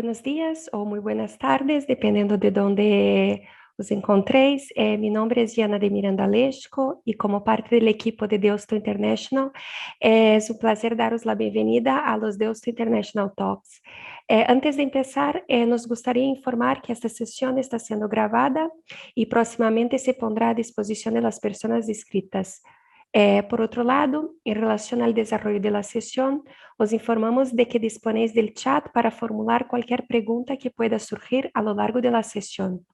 buenos días o muy buenas tardes, dependiendo de dónde os encontréis. Mi nombre es Diana de Miranda Leshko y como parte del equipo de Deusto International, es un placer daros la bienvenida a los Deusto International Talks. Antes de empezar, nos gustaría informar que esta sesión está siendo grabada y próximamente se pondrá a disposición de las personas inscritas. Por otro lado, en relación al desarrollo de la sesión, os informamos de que disponéis del chat para formular cualquier pregunta que pueda surgir a lo largo de la sesión.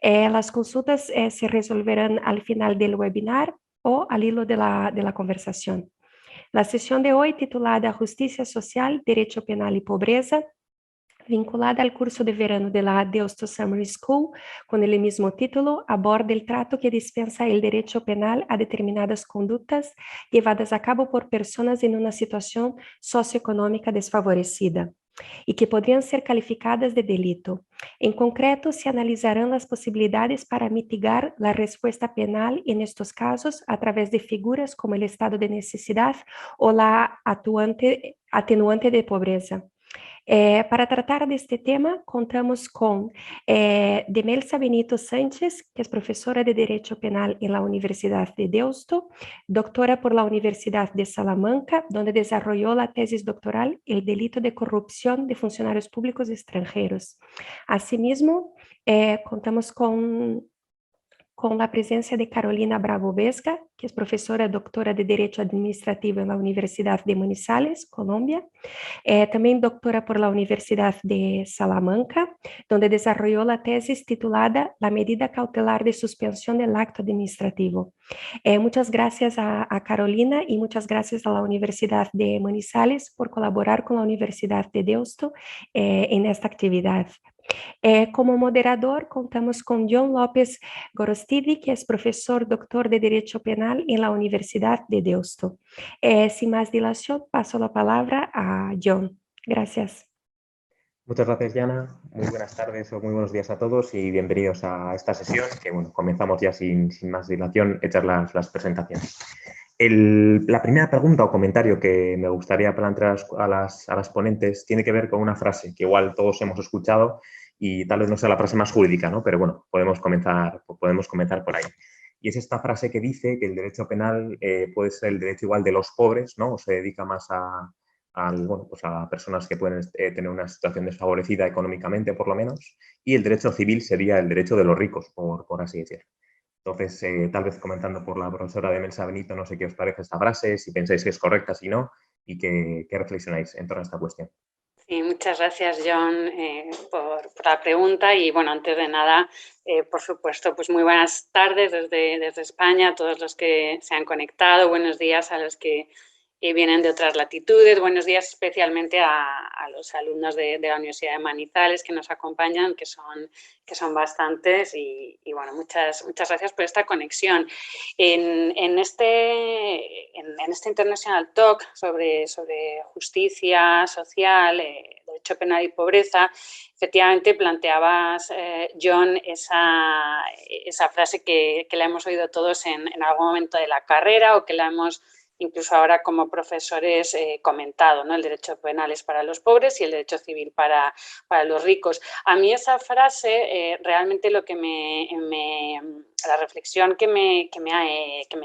Las consultas se resolverán al final del webinar o al hilo de la conversación. La sesión de hoy, titulada Justicia Social, Derecho Penal y Pobreza, vinculada al curso de verano de la Deusto Summer School, con el mismo título, aborda el trato que dispensa el derecho penal a determinadas conductas llevadas a cabo por personas en una situación socioeconómica desfavorecida y que podrían ser calificadas de delito. En concreto, se analizarán las posibilidades para mitigar la respuesta penal en estos casos a través de figuras como el estado de necesidad o la atenuante de pobreza. Para tratar de este tema, contamos con Demelsa Benito Sánchez, que es profesora de Derecho Penal en la Universidad de Deusto, doctora por la Universidad de Salamanca, donde desarrolló la tesis doctoral El delito de corrupción de funcionarios públicos extranjeros. Asimismo, contamos con la presencia de Carolina Bravo Vesga, que es profesora doctora de Derecho Administrativo en la Universidad de Manizales, Colombia. También doctora por la Universidad de Salamanca, donde desarrolló la tesis titulada La medida cautelar de suspensión del acto administrativo. Muchas gracias a Carolina y muchas gracias a la Universidad de Manizales por colaborar con la Universidad de Deusto en esta actividad. Como moderador, contamos con John López Gorostidi, que es profesor doctor de Derecho Penal en la Universidad de Deusto. Sin más dilación, paso la palabra a John. Gracias. Muchas gracias, Diana. Muy buenas tardes o muy buenos días a todos y bienvenidos a esta sesión, que bueno, comenzamos ya sin más dilación, echar las presentaciones. La primera pregunta o comentario que me gustaría plantear a las ponentes tiene que ver con una frase que igual todos hemos escuchado y tal vez no sea la frase más jurídica, ¿no? Pero bueno, podemos comenzar por ahí. Y es esta frase que dice que el derecho penal puede ser el derecho igual de los pobres, ¿no? O se dedica más a personas que pueden tener una situación desfavorecida económicamente, por lo menos, y el derecho civil sería el derecho de los ricos, por así decirlo. Entonces, tal vez comenzando por la profesora Demelsa Benito, no sé qué os parece esta frase, si pensáis que es correcta, si no, y qué reflexionáis en torno a esta cuestión. Sí, muchas gracias, John, por la pregunta. Y bueno, antes de nada, por supuesto, pues muy buenas tardes desde España a todos los que se han conectado. Buenos días a los que vienen de otras latitudes. Buenos días especialmente a los alumnos de la Universidad de Manizales que nos acompañan, que son bastantes. Y bueno, muchas gracias por esta conexión. En este International Talk sobre justicia social, derecho penal y pobreza, efectivamente planteabas, John, esa frase que la hemos oído todos en algún momento de la carrera o que la hemos incluso ahora como profesores comentado, ¿no? El derecho penal es para los pobres y el derecho civil para los ricos. A mí esa frase realmente lo que la reflexión que me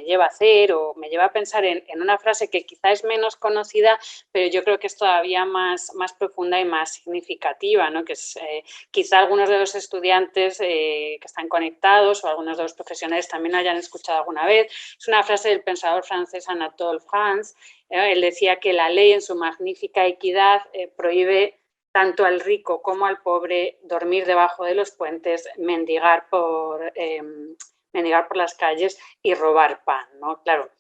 lleva a hacer o me lleva a pensar en una frase que quizá es menos conocida, pero yo creo que es todavía más profunda y más significativa, ¿no? Que es quizá algunos de los estudiantes que están conectados o algunos de los profesionales también hayan escuchado alguna vez. Es una frase del pensador francés Anatole France. Él decía que la ley en su magnífica equidad prohíbe tanto al rico como al pobre dormir debajo de los puentes, mendigar por las calles y robar pan, ¿no? Claro,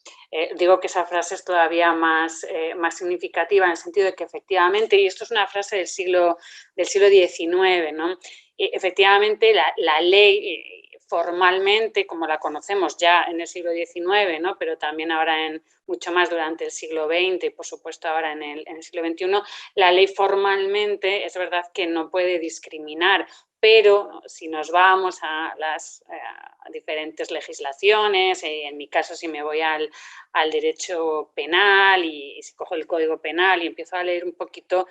digo que esa frase es todavía más significativa en el sentido de que efectivamente, y esto es una frase del siglo XIX, ¿no? Efectivamente, la ley formalmente, como la conocemos ya en el siglo XIX, ¿no? Pero también ahora mucho más durante el siglo XX y, por supuesto, ahora en el siglo XXI, la ley formalmente es verdad que no puede discriminar, pero si nos vamos a las diferentes legislaciones, en mi caso si me voy al derecho penal y si cojo el Código Penal y empiezo a leer un poquito,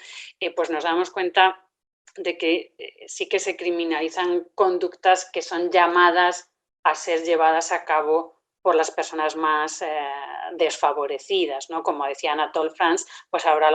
pues nos damos cuenta que sí que se criminalizan conductas que son llamadas a ser llevadas a cabo por las personas más desfavorecidas, ¿no? Como decía Anatole France, pues habrá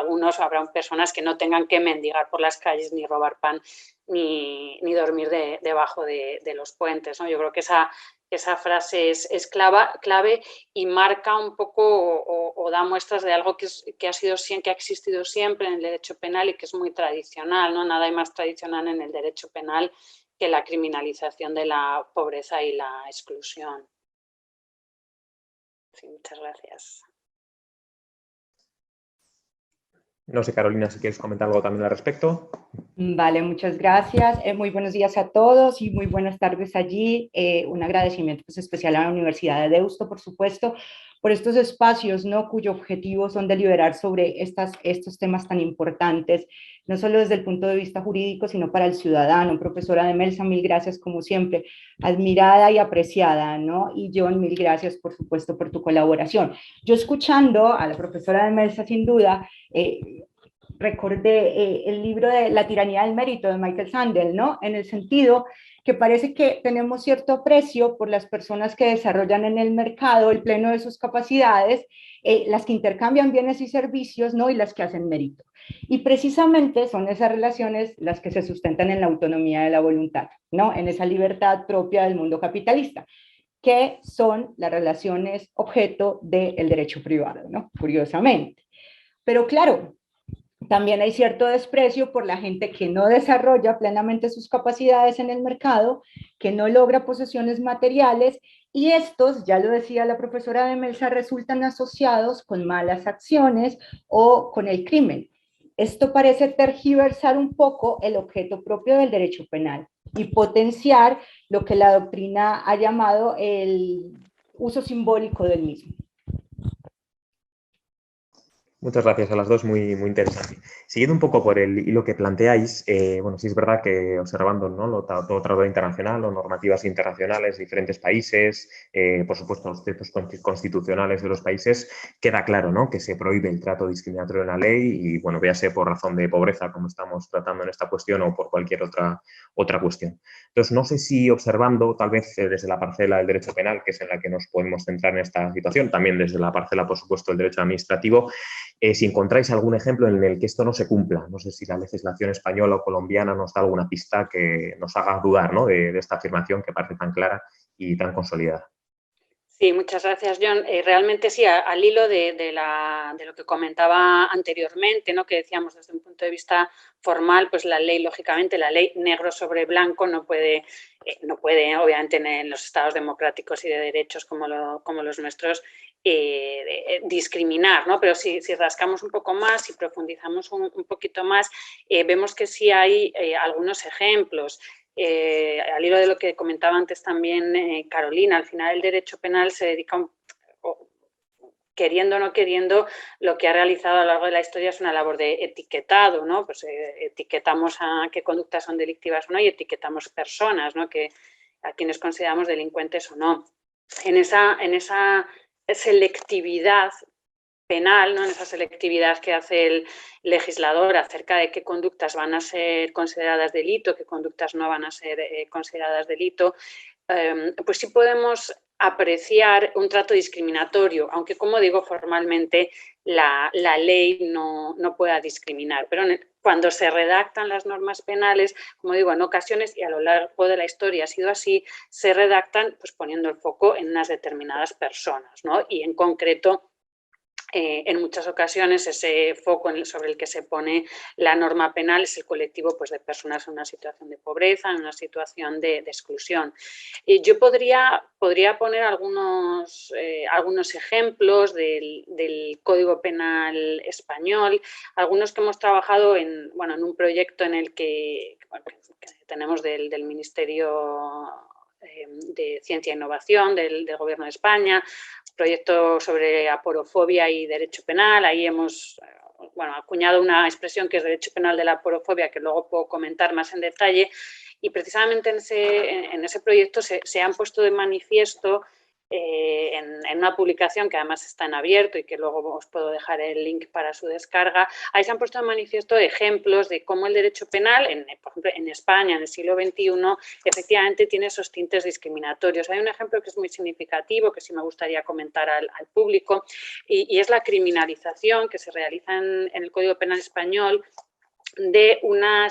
personas que no tengan que mendigar por las calles, ni robar pan, ni dormir debajo de los puentes, ¿no? Yo creo que esa frase es clave y marca un poco o da muestras de algo que ha existido siempre en el derecho penal y que es muy tradicional, ¿no? Nada hay más tradicional en el derecho penal que la criminalización de la pobreza y la exclusión. Sí, muchas gracias. No sé, Carolina, si quieres comentar algo también al respecto. Vale, muchas gracias. Muy buenos días a todos y muy buenas tardes allí. Un agradecimiento pues, especial a la Universidad de Deusto, por supuesto, por estos espacios, ¿no? Cuyo objetivo son deliberar sobre estos temas tan importantes, no solo desde el punto de vista jurídico, sino para el ciudadano. Profesora Demelsa, mil gracias como siempre, admirada y apreciada, ¿no? Y John, mil gracias, por supuesto, por tu colaboración. Yo escuchando a la profesora Demelsa, sin duda, recordé el libro de La tiranía del mérito de Michael Sandel, ¿no? En el sentido que parece que tenemos cierto aprecio por las personas que desarrollan en el mercado el pleno de sus capacidades, las que intercambian bienes y servicios, ¿no? Y las que hacen mérito. Y precisamente son esas relaciones las que se sustentan en la autonomía de la voluntad, ¿no? En esa libertad propia del mundo capitalista, que son las relaciones objeto del derecho privado, ¿no? Curiosamente. Pero claro, también hay cierto desprecio por la gente que no desarrolla plenamente sus capacidades en el mercado, que no logra posesiones materiales, y estos, ya lo decía la profesora Demelsa, resultan asociados con malas acciones o con el crimen. Esto parece tergiversar un poco el objeto propio del derecho penal y potenciar lo que la doctrina ha llamado el uso simbólico del mismo. Muchas gracias a las dos, muy, muy interesante. Siguiendo un poco por el hilo que planteáis, bueno, sí es verdad que observando, ¿no? todo tratado internacional o normativas internacionales de diferentes países, por supuesto los textos constitucionales de los países, queda claro, ¿no? Que se prohíbe el trato discriminatorio en la ley y, bueno, véase por razón de pobreza, como estamos tratando en esta cuestión, o por cualquier otra cuestión. Entonces, no sé si observando, tal vez desde la parcela del derecho penal, que es en la que nos podemos centrar en esta situación, también desde la parcela, por supuesto, del derecho administrativo, si encontráis algún ejemplo en el que esto no se cumpla, no sé si la legislación española o colombiana nos da alguna pista que nos haga dudar, ¿no? de esta afirmación que parece tan clara y tan consolidada. Sí, muchas gracias, John. Realmente sí, al hilo de lo que comentaba anteriormente, ¿no? Que decíamos desde un punto de vista formal, pues la ley, lógicamente, la ley negro sobre blanco no puede obviamente, en los estados democráticos y de derechos como los nuestros, discriminar, ¿no? Pero si rascamos un poco más, si profundizamos un poquito más, vemos que sí hay algunos ejemplos. Al hilo de lo que comentaba antes también Carolina, al final el derecho penal se dedica, queriendo o no queriendo, lo que ha realizado a lo largo de la historia es una labor de etiquetado, ¿no? Pues etiquetamos a qué conductas son delictivas o no y etiquetamos personas, ¿no? A quienes consideramos delincuentes o no. En esa selectividad penal, ¿no? En esa selectividad que hace el legislador acerca de qué conductas van a ser consideradas delito, qué conductas no van a ser consideradas delito, pues sí podemos apreciar un trato discriminatorio, aunque, como digo, formalmente la ley no pueda discriminar. Pero cuando se redactan las normas penales, como digo, en ocasiones, y a lo largo de la historia ha sido así, se redactan pues poniendo el foco en unas determinadas personas, ¿no? Y en concreto, en muchas ocasiones ese foco sobre el que se pone la norma penal es el colectivo pues, de personas en una situación de pobreza, en una situación de exclusión. Yo podría poner algunos ejemplos del Código Penal español, algunos que hemos trabajado en un proyecto en el que tenemos del Ministerio de Ciencia e Innovación del Gobierno de España, proyecto sobre aporofobia y derecho penal. Ahí hemos acuñado una expresión que es derecho penal de la aporofobia, que luego puedo comentar más en detalle, y precisamente en ese proyecto se han puesto de manifiesto en una publicación que además está en abierto y que luego os puedo dejar el link para su descarga, ahí se han puesto de manifiesto ejemplos de cómo el derecho penal, por ejemplo, en España, en el siglo XXI, efectivamente tiene esos tintes discriminatorios. Hay un ejemplo que es muy significativo, que sí me gustaría comentar al público, y es la criminalización que se realiza en el Código Penal español de una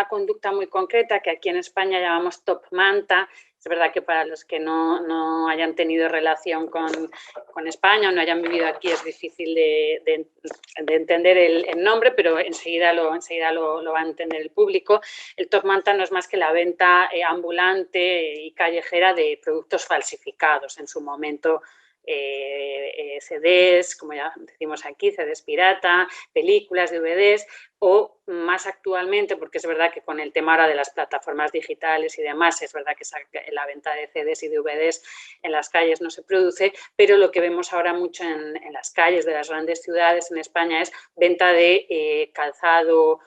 conducta muy concreta que aquí en España llamamos top manta. Es verdad que para los que no hayan tenido relación con España o no hayan vivido aquí es difícil de entender el nombre, pero enseguida lo va a entender el público. El top manta no es más que la venta ambulante y callejera de productos falsificados, en su momento CDs, como ya decimos aquí, CDs pirata, películas, DVDs, o más actualmente, porque es verdad que con el tema ahora de las plataformas digitales y demás, es verdad que la venta de CDs y DVDs en las calles no se produce, pero lo que vemos ahora mucho en las calles de las grandes ciudades en España es venta de calzado,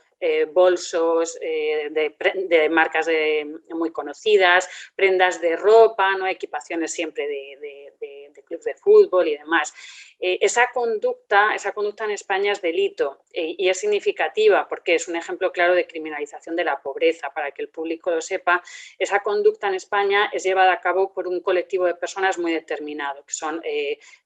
bolsos de marcas muy conocidas, prendas de ropa, ¿no? Equipaciones siempre de clubes de fútbol y demás. Esa conducta en España es delito y es significativa porque es un ejemplo claro de criminalización de la pobreza. Para que el público lo sepa, esa conducta en España es llevada a cabo por un colectivo de personas muy determinado, que son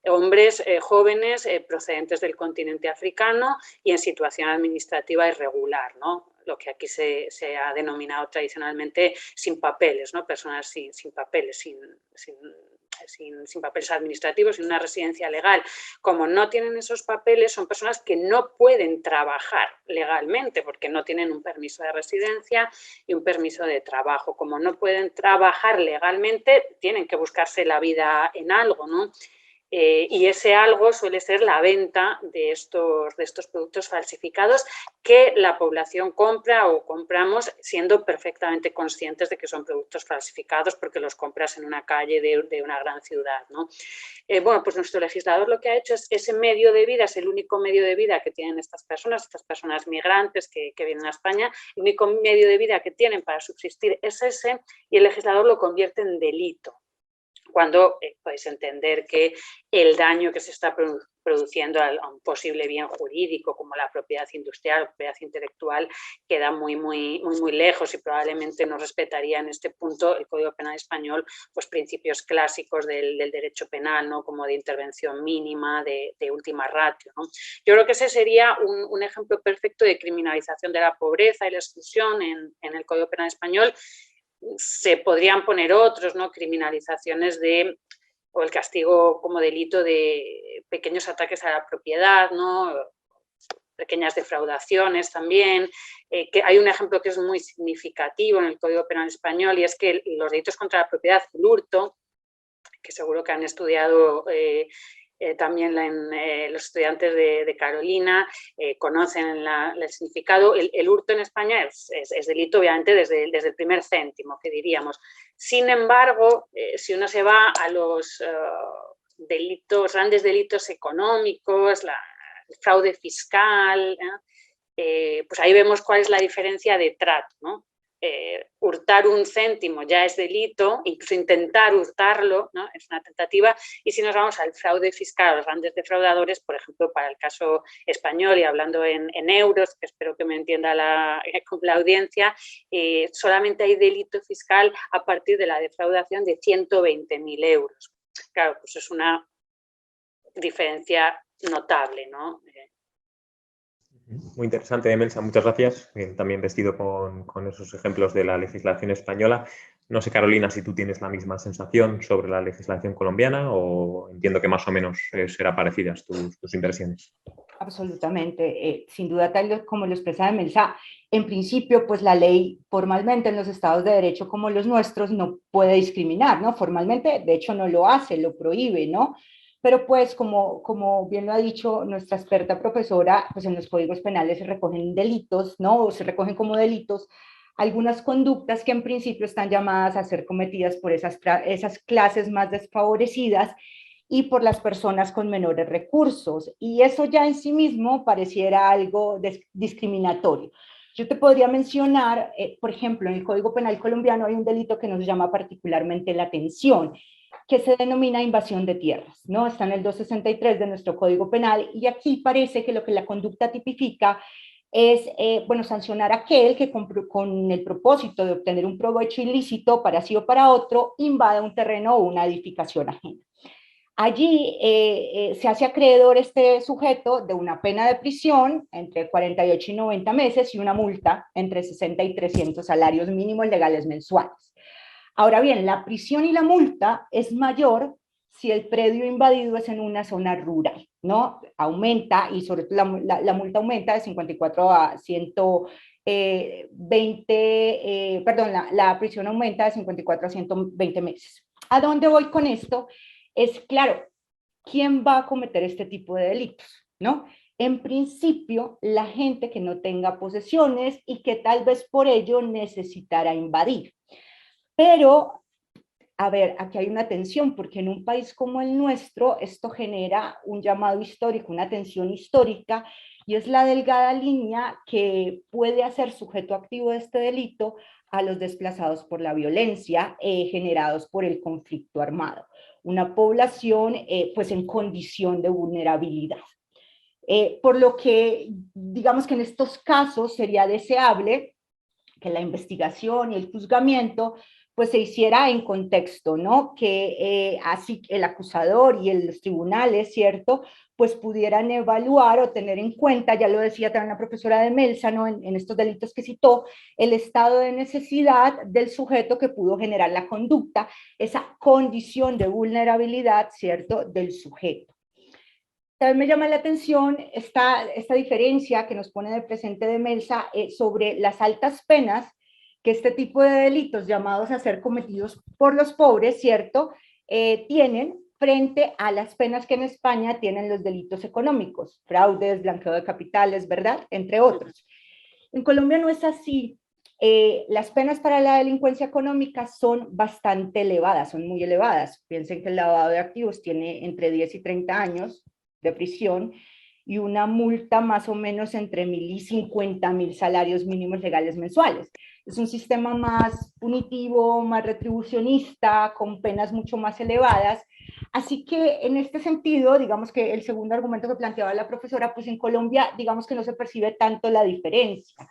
hombres jóvenes procedentes del continente africano y en situación administrativa irregular, ¿no? Lo que aquí se ha denominado tradicionalmente sin papeles, ¿no? Personas sin papeles, sin papeles administrativos, sin una residencia legal. Como no tienen esos papeles, son personas que no pueden trabajar legalmente porque no tienen un permiso de residencia y un permiso de trabajo. Como no pueden trabajar legalmente, tienen que buscarse la vida en algo, ¿no? Y ese algo suele ser la venta de estos productos falsificados que la población compra o compramos siendo perfectamente conscientes de que son productos falsificados porque los compras en una calle de una gran ciudad, ¿no? Bueno, pues nuestro legislador lo que ha hecho es ese medio de vida, es el único medio de vida que tienen estas personas migrantes que vienen a España, el único medio de vida que tienen para subsistir es ese, y el legislador lo convierte en delito, cuando podéis entender que el daño que se está produciendo a un posible bien jurídico como la propiedad industrial o propiedad intelectual queda muy lejos y probablemente no respetaría en este punto el Código Penal español pues principios clásicos del derecho penal, ¿no? Como de intervención mínima, de última ratio, ¿no? Yo creo que ese sería un ejemplo perfecto de criminalización de la pobreza y la exclusión en el Código Penal español. Se podrían poner otros, ¿no? Criminalizaciones o el castigo como delito de pequeños ataques a la propiedad, ¿no? Pequeñas defraudaciones también. Que hay un ejemplo que es muy significativo en el Código Penal español y es que los delitos contra la propiedad, el hurto, que seguro que han estudiado también los estudiantes de Carolina conocen el significado. El hurto en España es delito, obviamente, desde el primer céntimo, que diríamos. Sin embargo, si uno se va a los grandes delitos económicos, el fraude fiscal, pues ahí vemos cuál es la diferencia de trato, ¿no? Hurtar un céntimo ya es delito, incluso intentar hurtarlo, ¿no? Es una tentativa, y si nos vamos al fraude fiscal, a los grandes defraudadores, por ejemplo, para el caso español y hablando en euros, que espero que me entienda la audiencia, solamente hay delito fiscal a partir de la defraudación de 120.000 euros. Claro, pues es una diferencia notable, ¿no? Muy interesante, Melsa, muchas gracias. También vestido con esos ejemplos de la legislación española. No sé, Carolina, si tú tienes la misma sensación sobre la legislación colombiana o entiendo que más o menos será parecidas tus impresiones. Absolutamente. Sin duda, tal como lo expresaba Melsa, en principio, pues la ley formalmente en los estados de derecho como los nuestros no puede discriminar, ¿no? Formalmente, de hecho, no lo hace, lo prohíbe, ¿no? Pero pues, como bien lo ha dicho nuestra experta profesora, pues en los códigos penales se recogen delitos, ¿no? O se recogen como delitos algunas conductas que en principio están llamadas a ser cometidas por esas clases más desfavorecidas y por las personas con menores recursos. Y eso ya en sí mismo pareciera algo discriminatorio. Yo te podría mencionar, por ejemplo, en el Código Penal colombiano hay un delito que nos llama particularmente la atención, que se denomina invasión de tierras, ¿no? Está en el 263 de nuestro Código Penal, y aquí parece que lo que la conducta tipifica es, bueno, sancionar a aquel que con el propósito de obtener un provecho ilícito para sí o para otro, invada un terreno o una edificación ajena. Allí se hace acreedor este sujeto de una pena de prisión entre 48 y 90 meses y una multa entre 60 y 300 salarios mínimos legales mensuales. Ahora bien, la prisión y la multa es mayor si el predio invadido es en una zona rural, ¿no? Aumenta, y sobre todo la multa aumenta de 54 a 120, perdón, la prisión aumenta de 54 a 120 meses. ¿A dónde voy con esto? Es claro, ¿quién va a cometer este tipo de delitos? ¿No? En principio, la gente que no tenga posesiones y que tal vez por ello necesitará invadir. Pero, a ver, aquí hay una tensión, porque en un país como el nuestro, esto genera un llamado histórico, una tensión histórica, y es la delgada línea que puede hacer sujeto activo de este delito a los desplazados por la violencia generados por el conflicto armado. Una población pues en condición de vulnerabilidad. Por lo que, digamos que en estos casos sería deseable que la investigación y el juzgamiento pues se hiciera en contexto, ¿no? Que así el acusador y los tribunales, ¿cierto? Pues pudieran evaluar o tener en cuenta, ya lo decía también la profesora de Melsa, ¿no? En estos delitos que citó, el estado de necesidad del sujeto que pudo generar la conducta, esa condición de vulnerabilidad, ¿cierto? Del sujeto. También me llama la atención esta diferencia que nos pone de presente de Melsa sobre las altas penas que este tipo de delitos llamados a ser cometidos por los pobres, ¿cierto? Tienen frente a las penas que en España tienen los delitos económicos, fraudes, blanqueo de capitales, ¿verdad? Entre otros. En Colombia no es así. Las penas para la delincuencia económica son bastante elevadas, son muy elevadas. Piensen que el lavado de activos tiene entre 10 y 30 años de prisión y una multa más o menos entre 1.000 y 50.000 salarios mínimos legales mensuales. Es un sistema más punitivo, más retribucionista, con penas mucho más elevadas. Así que en este sentido, digamos que el segundo argumento que planteaba la profesora, pues en Colombia, digamos que no se percibe tanto la diferencia.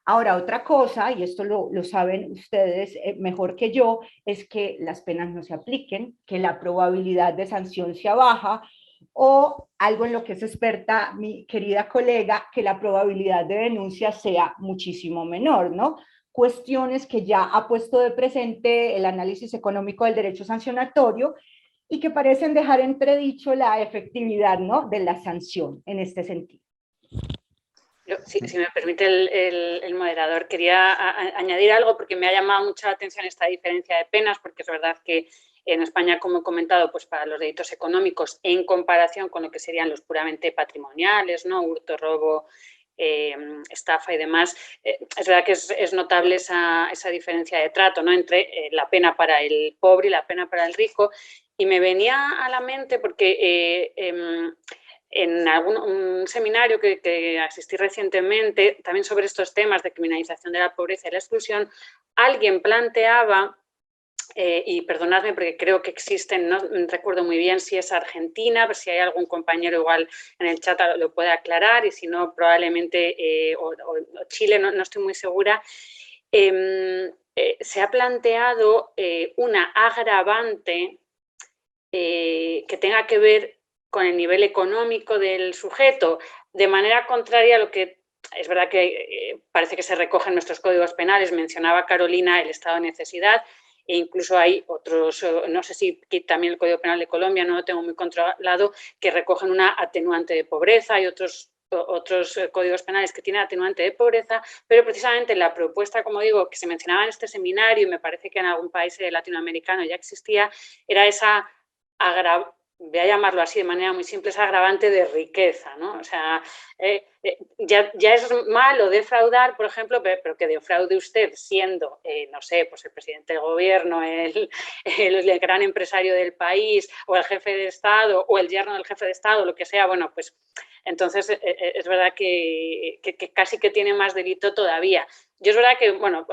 Ahora, otra cosa, y esto lo saben ustedes mejor que yo, es que las penas no se apliquen, que la probabilidad de sanción sea baja, o algo en lo que es experta mi querida colega, que la probabilidad de denuncia sea muchísimo menor, ¿no? Cuestiones que ya ha puesto de presente el análisis económico del derecho sancionatorio y que parecen dejar entredicho la efectividad, ¿no?, de la sanción en este sentido. Si me permite el moderador, quería añadir algo porque me ha llamado mucha atención esta diferencia de penas, porque es verdad que en España, como he comentado, pues para los delitos económicos, en comparación con lo que serían los puramente patrimoniales, ¿no? Hurto, robo, estafa y demás, es verdad que es notable esa diferencia de trato, ¿no?, entre la pena para el pobre y la pena para el rico. Y me venía a la mente porque en un seminario que asistí recientemente, también sobre estos temas de criminalización de la pobreza y la exclusión, alguien planteaba, y perdonadme porque creo que existen, no recuerdo muy bien si es Argentina, pero si hay algún compañero igual en el chat lo puede aclarar, y si no, probablemente o Chile, no estoy muy segura. Se ha planteado una agravante que tenga que ver con el nivel económico del sujeto, de manera contraria a lo que es verdad que parece que se recoge en nuestros códigos penales. Mencionaba Carolina el estado de necesidad, e incluso hay otros, no sé si también el Código Penal de Colombia, no lo tengo muy controlado, que recogen una atenuante de pobreza. Hay otros códigos penales que tienen atenuante de pobreza, pero precisamente la propuesta, como digo, que se mencionaba en este seminario, y me parece que en algún país latinoamericano ya existía, era esa voy a llamarlo así de manera muy simple, es agravante de riqueza, ¿no? O sea, ya es malo defraudar, por ejemplo, pero que defraude usted siendo, no sé, pues el presidente del gobierno, el gran empresario del país, o el jefe de Estado, o el yerno del jefe de Estado, lo que sea. Bueno, pues entonces es verdad que casi que tiene más delito todavía. Yo es verdad que, bueno,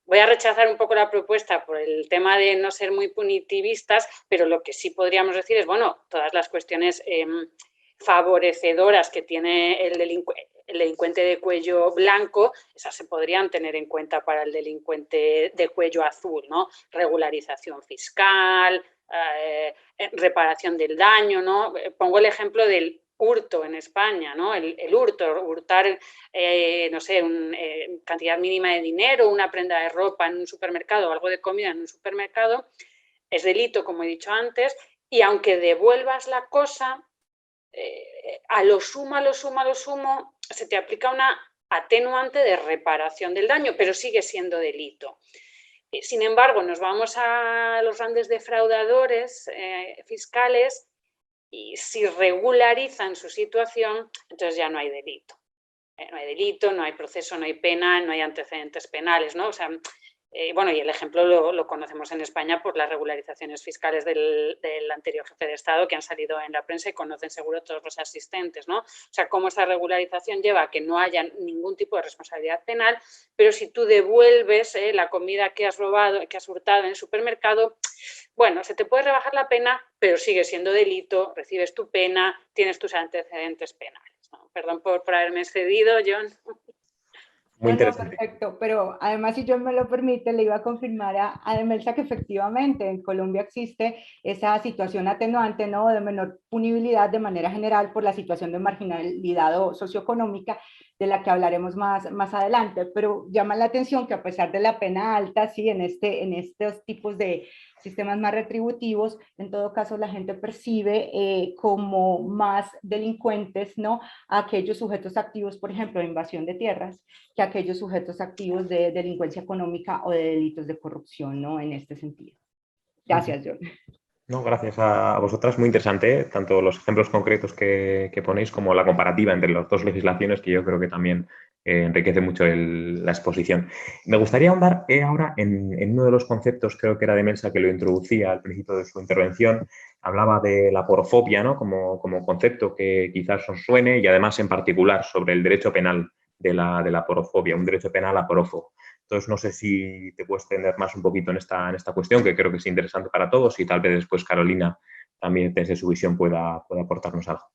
voy a rechazar un poco la propuesta por el tema de no ser muy punitivistas, pero lo que sí podríamos decir es, bueno, todas las cuestiones favorecedoras que tiene el delincuente de cuello blanco, esas se podrían tener en cuenta para el delincuente de cuello azul, ¿no? Regularización fiscal, reparación del daño, ¿no? Pongo el ejemplo del hurto en España, ¿no? El hurto, hurtar, no sé, cantidad mínima de dinero, una prenda de ropa en un supermercado o algo de comida en un supermercado, es delito, como he dicho antes, y aunque devuelvas la cosa, a lo sumo, se te aplica una atenuante de reparación del daño, pero sigue siendo delito. Sin embargo, nos vamos a los grandes defraudadores fiscales y si regularizan su situación, entonces ya no hay delito. No hay delito, no hay proceso, no hay pena, no hay antecedentes penales, ¿no? O sea, bueno, y el ejemplo lo conocemos en España por las regularizaciones fiscales del anterior jefe de Estado que han salido en la prensa y conocen seguro todos los asistentes, ¿no? O sea, cómo esa regularización lleva a que no haya ningún tipo de responsabilidad penal, pero si tú devuelves la comida que has robado, que has hurtado en el supermercado, bueno, se te puede rebajar la pena, pero sigue siendo delito, recibes tu pena, tienes tus antecedentes penales, ¿no? Perdón por haberme excedido, John. Muy No, no, interesante. perfecto, pero además, si yo me lo permite, le iba a confirmar a Demelsa que efectivamente en Colombia existe esa situación atenuante, ¿no?, de menor punibilidad de manera general por la situación de marginalidad o socioeconómica, de la que hablaremos más adelante, pero llama la atención que a pesar de la pena alta, sí, en estos tipos de sistemas más retributivos, en todo caso la gente percibe como más delincuentes, ¿no?, a aquellos sujetos activos, por ejemplo, de invasión de tierras, que aquellos sujetos activos de delincuencia económica o de delitos de corrupción, ¿no?, en este sentido. Gracias, John. No, gracias a vosotras, muy interesante, tanto los ejemplos concretos que ponéis como la comparativa entre las dos legislaciones, que yo creo que también enriquece mucho la exposición. Me gustaría ahondar ahora en uno de los conceptos, creo que era Demelsa que lo introducía al principio de su intervención, hablaba de la aporofobia, ¿no?, como concepto que quizás os suene y además en particular sobre el derecho penal de la aporofobia, un derecho penal aporófobo. Entonces, no sé si te puedes extender más un poquito en esta cuestión, que creo que es interesante para todos, y tal vez después Carolina también desde su visión pueda aportarnos algo.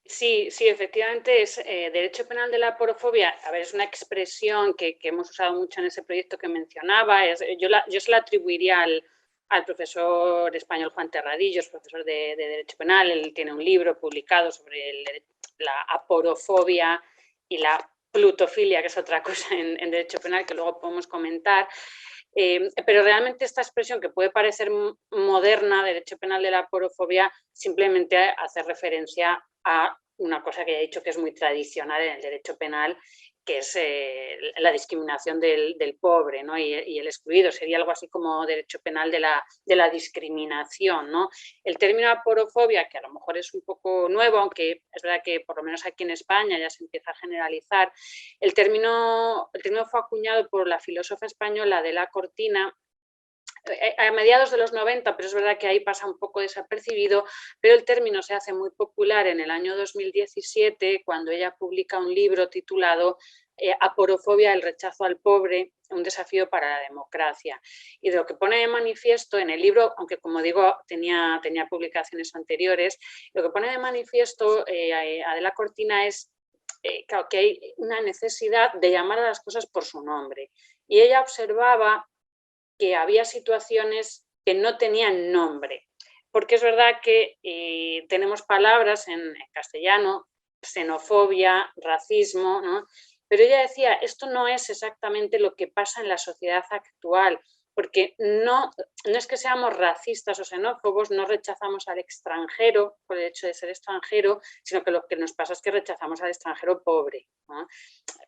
Sí, efectivamente es derecho penal de la aporofobia. A ver, es una expresión que hemos usado mucho en ese proyecto que mencionaba. Yo se la atribuiría al profesor español Juan Terradillos, profesor de Derecho Penal. Él tiene un libro publicado sobre la aporofobia y la plutofilia, que es otra cosa en Derecho Penal que luego podemos comentar. Pero realmente esta expresión, que puede parecer moderna, derecho penal de la aporofobia, simplemente hace referencia a una cosa que he dicho que es muy tradicional en el derecho penal, que es la discriminación del pobre, ¿no?, y el excluido. Sería algo así como derecho penal de la discriminación, ¿no? El término aporofobia, que a lo mejor es un poco nuevo, aunque es verdad que por lo menos aquí en España ya se empieza a generalizar, el término fue acuñado por la filósofa española Adela Cortina a mediados de los 90, pero es verdad que ahí pasa un poco desapercibido, pero el término se hace muy popular en el año 2017, cuando ella publica un libro titulado Aporofobia, el rechazo al pobre, un desafío para la democracia. Y de lo que pone de manifiesto en el libro, aunque como digo tenía publicaciones anteriores, lo que pone de manifiesto Adela Cortina es claro, que hay una necesidad de llamar a las cosas por su nombre. Y ella observaba que había situaciones que no tenían nombre, porque es verdad que tenemos palabras en castellano, xenofobia, racismo, ¿no? Pero ella decía, esto no es exactamente lo que pasa en la sociedad actual, porque no es que seamos racistas o xenófobos, no rechazamos al extranjero por el hecho de ser extranjero, sino que lo que nos pasa es que rechazamos al extranjero pobre, ¿no?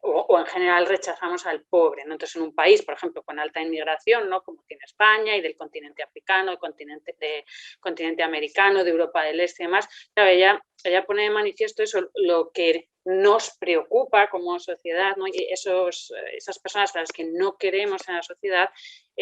O en general rechazamos al pobre, ¿no? Entonces, en un país, por ejemplo, con alta inmigración, ¿no?, como tiene España, y del continente africano, del continente americano, de Europa del Este y demás, claro, ella ella pone de manifiesto eso, lo que nos preocupa como sociedad, ¿no? Y esas personas a las que no queremos en la sociedad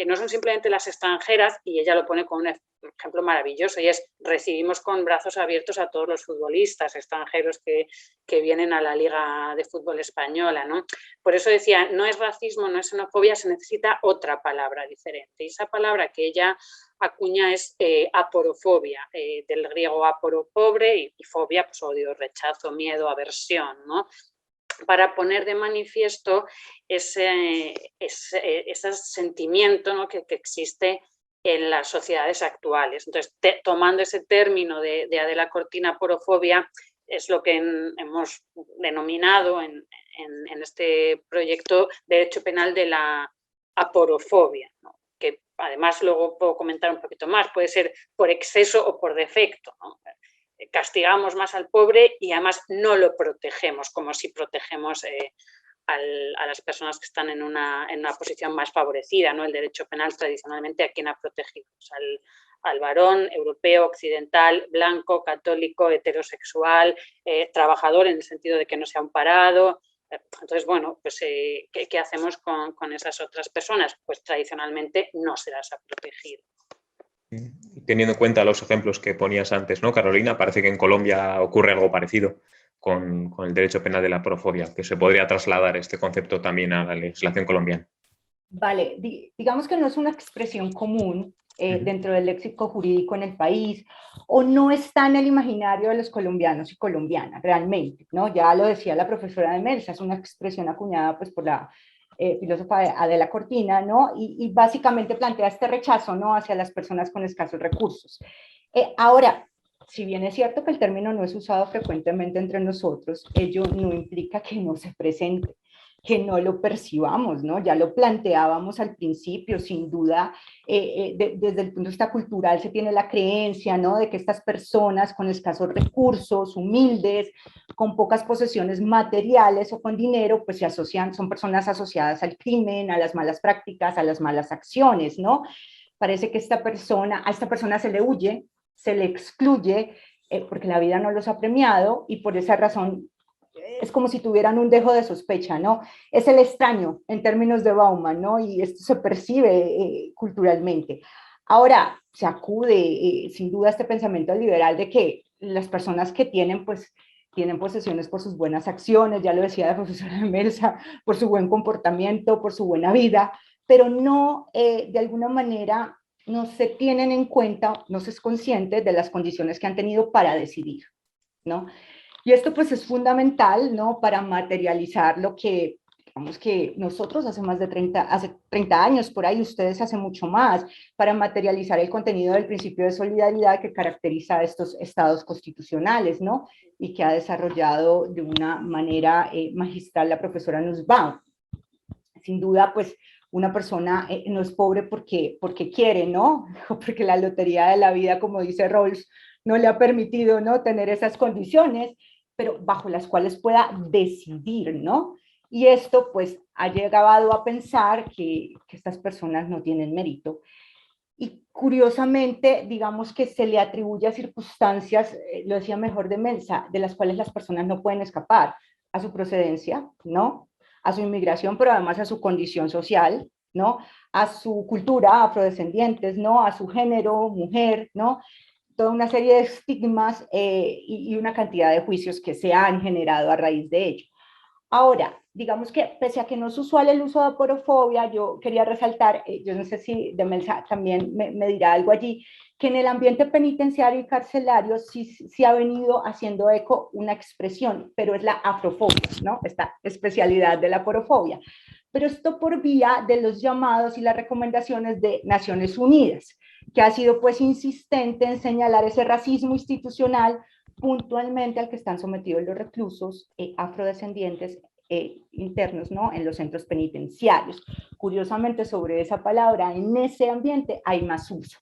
no son simplemente las extranjeras, y ella lo pone con un ejemplo maravilloso, y es: recibimos con brazos abiertos a todos los futbolistas extranjeros que vienen a la Liga de Fútbol Española, ¿no? Por eso decía, no es racismo, no es xenofobia, se necesita otra palabra diferente. Y esa palabra que ella acuña es aporofobia, del griego aporo, pobre, y fobia, pues odio, rechazo, miedo, aversión, ¿no? Para poner de manifiesto ese sentimiento, ¿no? que existe en las sociedades actuales. Entonces, tomando ese término de Adela Cortina, aporofobia, es lo que hemos denominado en este proyecto derecho penal de la aporofobia, ¿no? Que además luego puedo comentar un poquito más, puede ser por exceso o por defecto, ¿no? Castigamos más al pobre y además no lo protegemos, como si protegemos a las personas que están en una posición más favorecida, ¿no? El derecho penal tradicionalmente, ¿a quién ha protegido? Pues al varón europeo, occidental, blanco, católico, heterosexual, trabajador en el sentido de que no sea un parado. Entonces, bueno, pues ¿qué hacemos con esas otras personas? Pues tradicionalmente no se las ha protegido. Teniendo en cuenta los ejemplos que ponías antes, ¿no, Carolina? Parece que en Colombia ocurre algo parecido con el derecho penal de la aporofobia, que se podría trasladar este concepto también a la legislación colombiana. Vale, digamos que no es una expresión común dentro del léxico jurídico en el país, o no está en el imaginario de los colombianos y colombianas realmente, ¿no? Ya lo decía la profesora de Melsa, es una expresión acuñada pues por la filósofa Adela Cortina, ¿no? Y básicamente plantea este rechazo, ¿no? Hacia las personas con escasos recursos. Ahora, si bien es cierto que el término no es usado frecuentemente entre nosotros, ello no implica que no se presente, que no lo percibamos, ¿no? Ya lo planteábamos al principio, sin duda, desde el punto de vista cultural se tiene la creencia, ¿no? De que estas personas con escasos recursos, humildes, con pocas posesiones materiales o con dinero, pues se asocian, son personas asociadas al crimen, a las malas prácticas, a las malas acciones, ¿no? Parece que a esta persona se le huye, se le excluye, porque la vida no los ha premiado, y por esa razón es como si tuvieran un dejo de sospecha, ¿no? Es el extraño en términos de Bauman, ¿no? Y esto se percibe culturalmente. Ahora, se acude sin duda a este pensamiento liberal de que las personas que tienen, pues, tienen posesiones por sus buenas acciones, ya lo decía la profesora Melsa, por su buen comportamiento, por su buena vida, pero no, de alguna manera, no se tienen en cuenta, no se es consciente de las condiciones que han tenido para decidir, ¿no? Y esto pues es fundamental, ¿no? Para materializar lo que, digamos que nosotros hace 30 años, por ahí ustedes hace mucho más, para materializar el contenido del principio de solidaridad que caracteriza a estos estados constitucionales, ¿no? Y que ha desarrollado de una manera magistral la profesora Nussbaum. Sin duda, pues, una persona no es pobre porque quiere, ¿no? Porque la lotería de la vida, como dice Rawls, no le ha permitido, ¿no? Tener esas condiciones, pero bajo las cuales pueda decidir, ¿no? Y esto, pues, ha llegado a pensar que estas personas no tienen mérito. Y curiosamente, digamos que se le atribuye a circunstancias, lo decía mejor de Melsa, de las cuales las personas no pueden escapar, a su procedencia, ¿no? A su inmigración, pero además a su condición social, ¿no? A su cultura, afrodescendientes, ¿no? A su género, mujer, ¿no? Toda una serie de estigmas y una cantidad de juicios que se han generado a raíz de ello. Ahora, digamos que pese a que no es usual el uso de aporofobia, yo quería resaltar, yo no sé si Demelsa también me dirá algo allí, que en el ambiente penitenciario y carcelario sí ha venido haciendo eco una expresión, pero es la afrofobia, ¿no? Esta especialidad de la aporofobia. Pero esto por vía de los llamados y las recomendaciones de Naciones Unidas, que ha sido pues insistente en señalar ese racismo institucional puntualmente al que están sometidos los reclusos afrodescendientes internos, ¿no? En los centros penitenciarios. Curiosamente, sobre esa palabra, en ese ambiente hay más uso.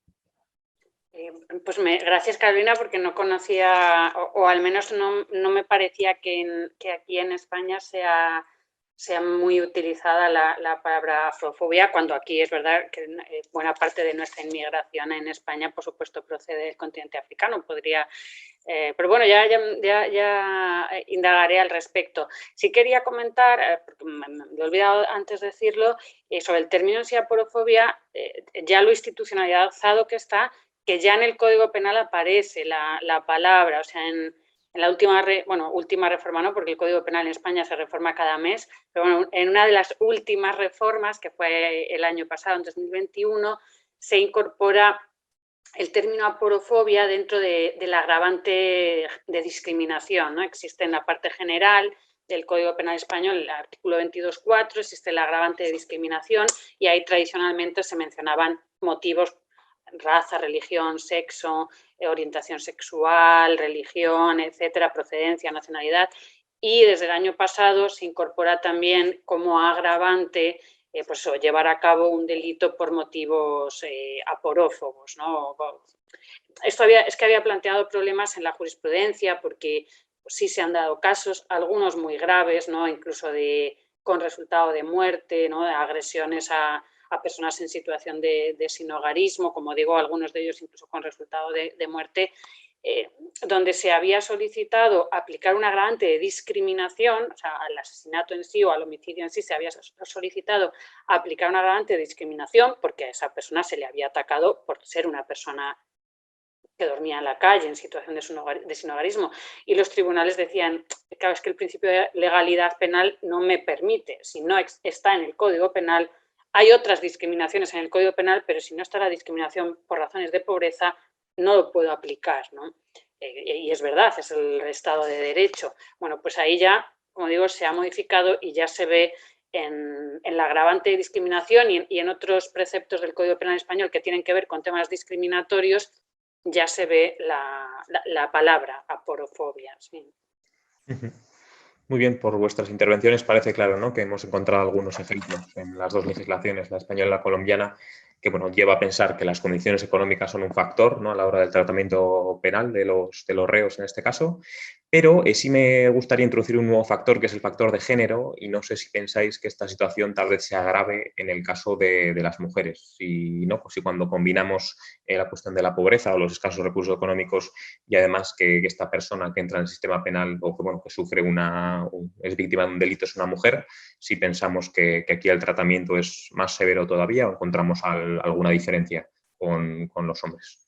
Pues gracias, Carolina, porque no conocía, o al menos no me parecía que aquí en España se sea muy utilizada la palabra afrofobia, cuando aquí es verdad que buena parte de nuestra inmigración en España, por supuesto, procede del continente africano. Podría, pero bueno, ya indagaré al respecto. Sí quería comentar, porque me he olvidado antes de decirlo, sobre el término en sí aporofobia, ya lo institucionalizado que está, que ya en el Código Penal aparece la palabra, o sea, en la última reforma no, porque el Código Penal en España se reforma cada mes, pero bueno, en una de las últimas reformas, que fue el año pasado, en 2021, se incorpora el término aporofobia dentro del agravante de discriminación, ¿no? Existe en la parte general del Código Penal Español, el artículo 22.4, existe el agravante de discriminación y ahí tradicionalmente se mencionaban motivos: raza, religión, sexo, orientación sexual, religión, etcétera, procedencia, nacionalidad. Y desde el año pasado se incorpora también como agravante pues, llevar a cabo un delito por motivos aporófobos, ¿no? Esto es que había planteado problemas en la jurisprudencia porque pues, sí se han dado casos, algunos muy graves, ¿no? Incluso con resultado de muerte, ¿no? De agresiones a personas en situación de sinhogarismo, como digo, algunos de ellos incluso con resultado de muerte, donde se había solicitado aplicar un agravante de discriminación, o sea, al asesinato en sí o al homicidio en sí se había solicitado aplicar un agravante de discriminación porque a esa persona se le había atacado por ser una persona que dormía en la calle en situación de sinhogarismo, y los tribunales decían, claro, es que el principio de legalidad penal no me permite, si no está en el Código Penal, hay otras discriminaciones en el Código Penal, pero si no está la discriminación por razones de pobreza, no lo puedo aplicar, ¿no? Y es verdad, es el Estado de Derecho. Bueno, pues ahí ya, como digo, se ha modificado y ya se ve en la agravante de discriminación y en otros preceptos del Código Penal español que tienen que ver con temas discriminatorios, ya se ve la palabra aporofobia. Sí. Muy bien, por vuestras intervenciones parece claro, ¿no?, que hemos encontrado algunos ejemplos en las dos legislaciones, la española y la colombiana, que bueno, lleva a pensar que las condiciones económicas son un factor, ¿no?, a la hora del tratamiento penal de los reos en este caso, pero sí me gustaría introducir un nuevo factor, que es el factor de género, y no sé si pensáis que esta situación tal vez se agrave en el caso de las mujeres, si, ¿no?, pues si cuando combinamos la cuestión de la pobreza o los escasos recursos económicos y además que esta persona que entra en el sistema penal o que, bueno, que sufre es víctima de un delito es una mujer, si pensamos que aquí el tratamiento es más severo todavía o encontramos alguna diferencia con los hombres.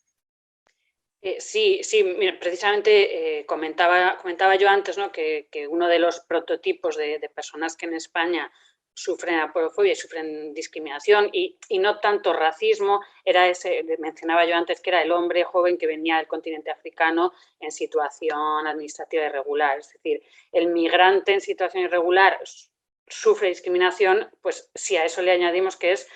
Sí, mira, precisamente comentaba yo antes, ¿no?, que uno de los prototipos de personas que en España sufren aporofobia y sufren discriminación y no tanto racismo, era ese, mencionaba yo antes, que era el hombre joven que venía del continente africano en situación administrativa irregular. Es decir, el migrante en situación irregular sufre discriminación, pues si a eso le añadimos que es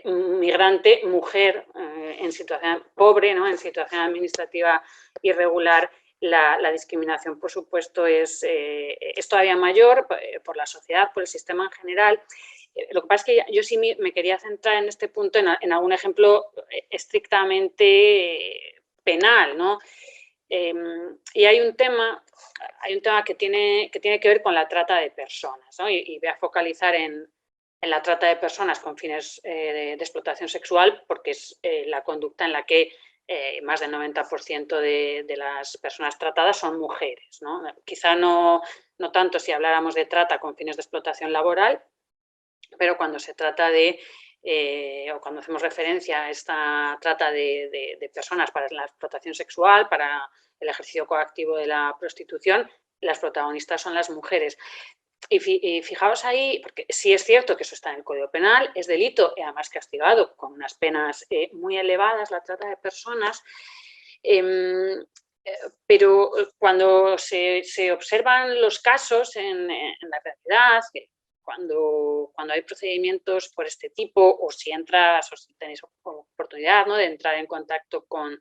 migrante, mujer, en situación pobre, ¿no?, en situación administrativa irregular, la discriminación, por supuesto, es todavía mayor por la sociedad, por el sistema en general. Lo que pasa es que yo sí me quería centrar en este punto en algún ejemplo estrictamente penal, ¿no? Y hay un tema que tiene que ver con la trata de personas, ¿no? Y voy a focalizar en la trata de personas con fines de explotación sexual, porque es la conducta en la que más del 90% de las personas tratadas son mujeres, ¿no? Quizá no tanto si habláramos de trata con fines de explotación laboral, pero cuando se trata o cuando hacemos referencia a esta trata de personas para la explotación sexual, para el ejercicio coactivo de la prostitución, las protagonistas son las mujeres. Y fijaos ahí, porque sí es cierto que eso está en el Código Penal, es delito y además castigado con unas penas muy elevadas, la trata de personas, pero cuando se observan los casos en la realidad, cuando hay procedimientos por este tipo, o si entras o si tenéis oportunidad, ¿no?, de entrar en contacto con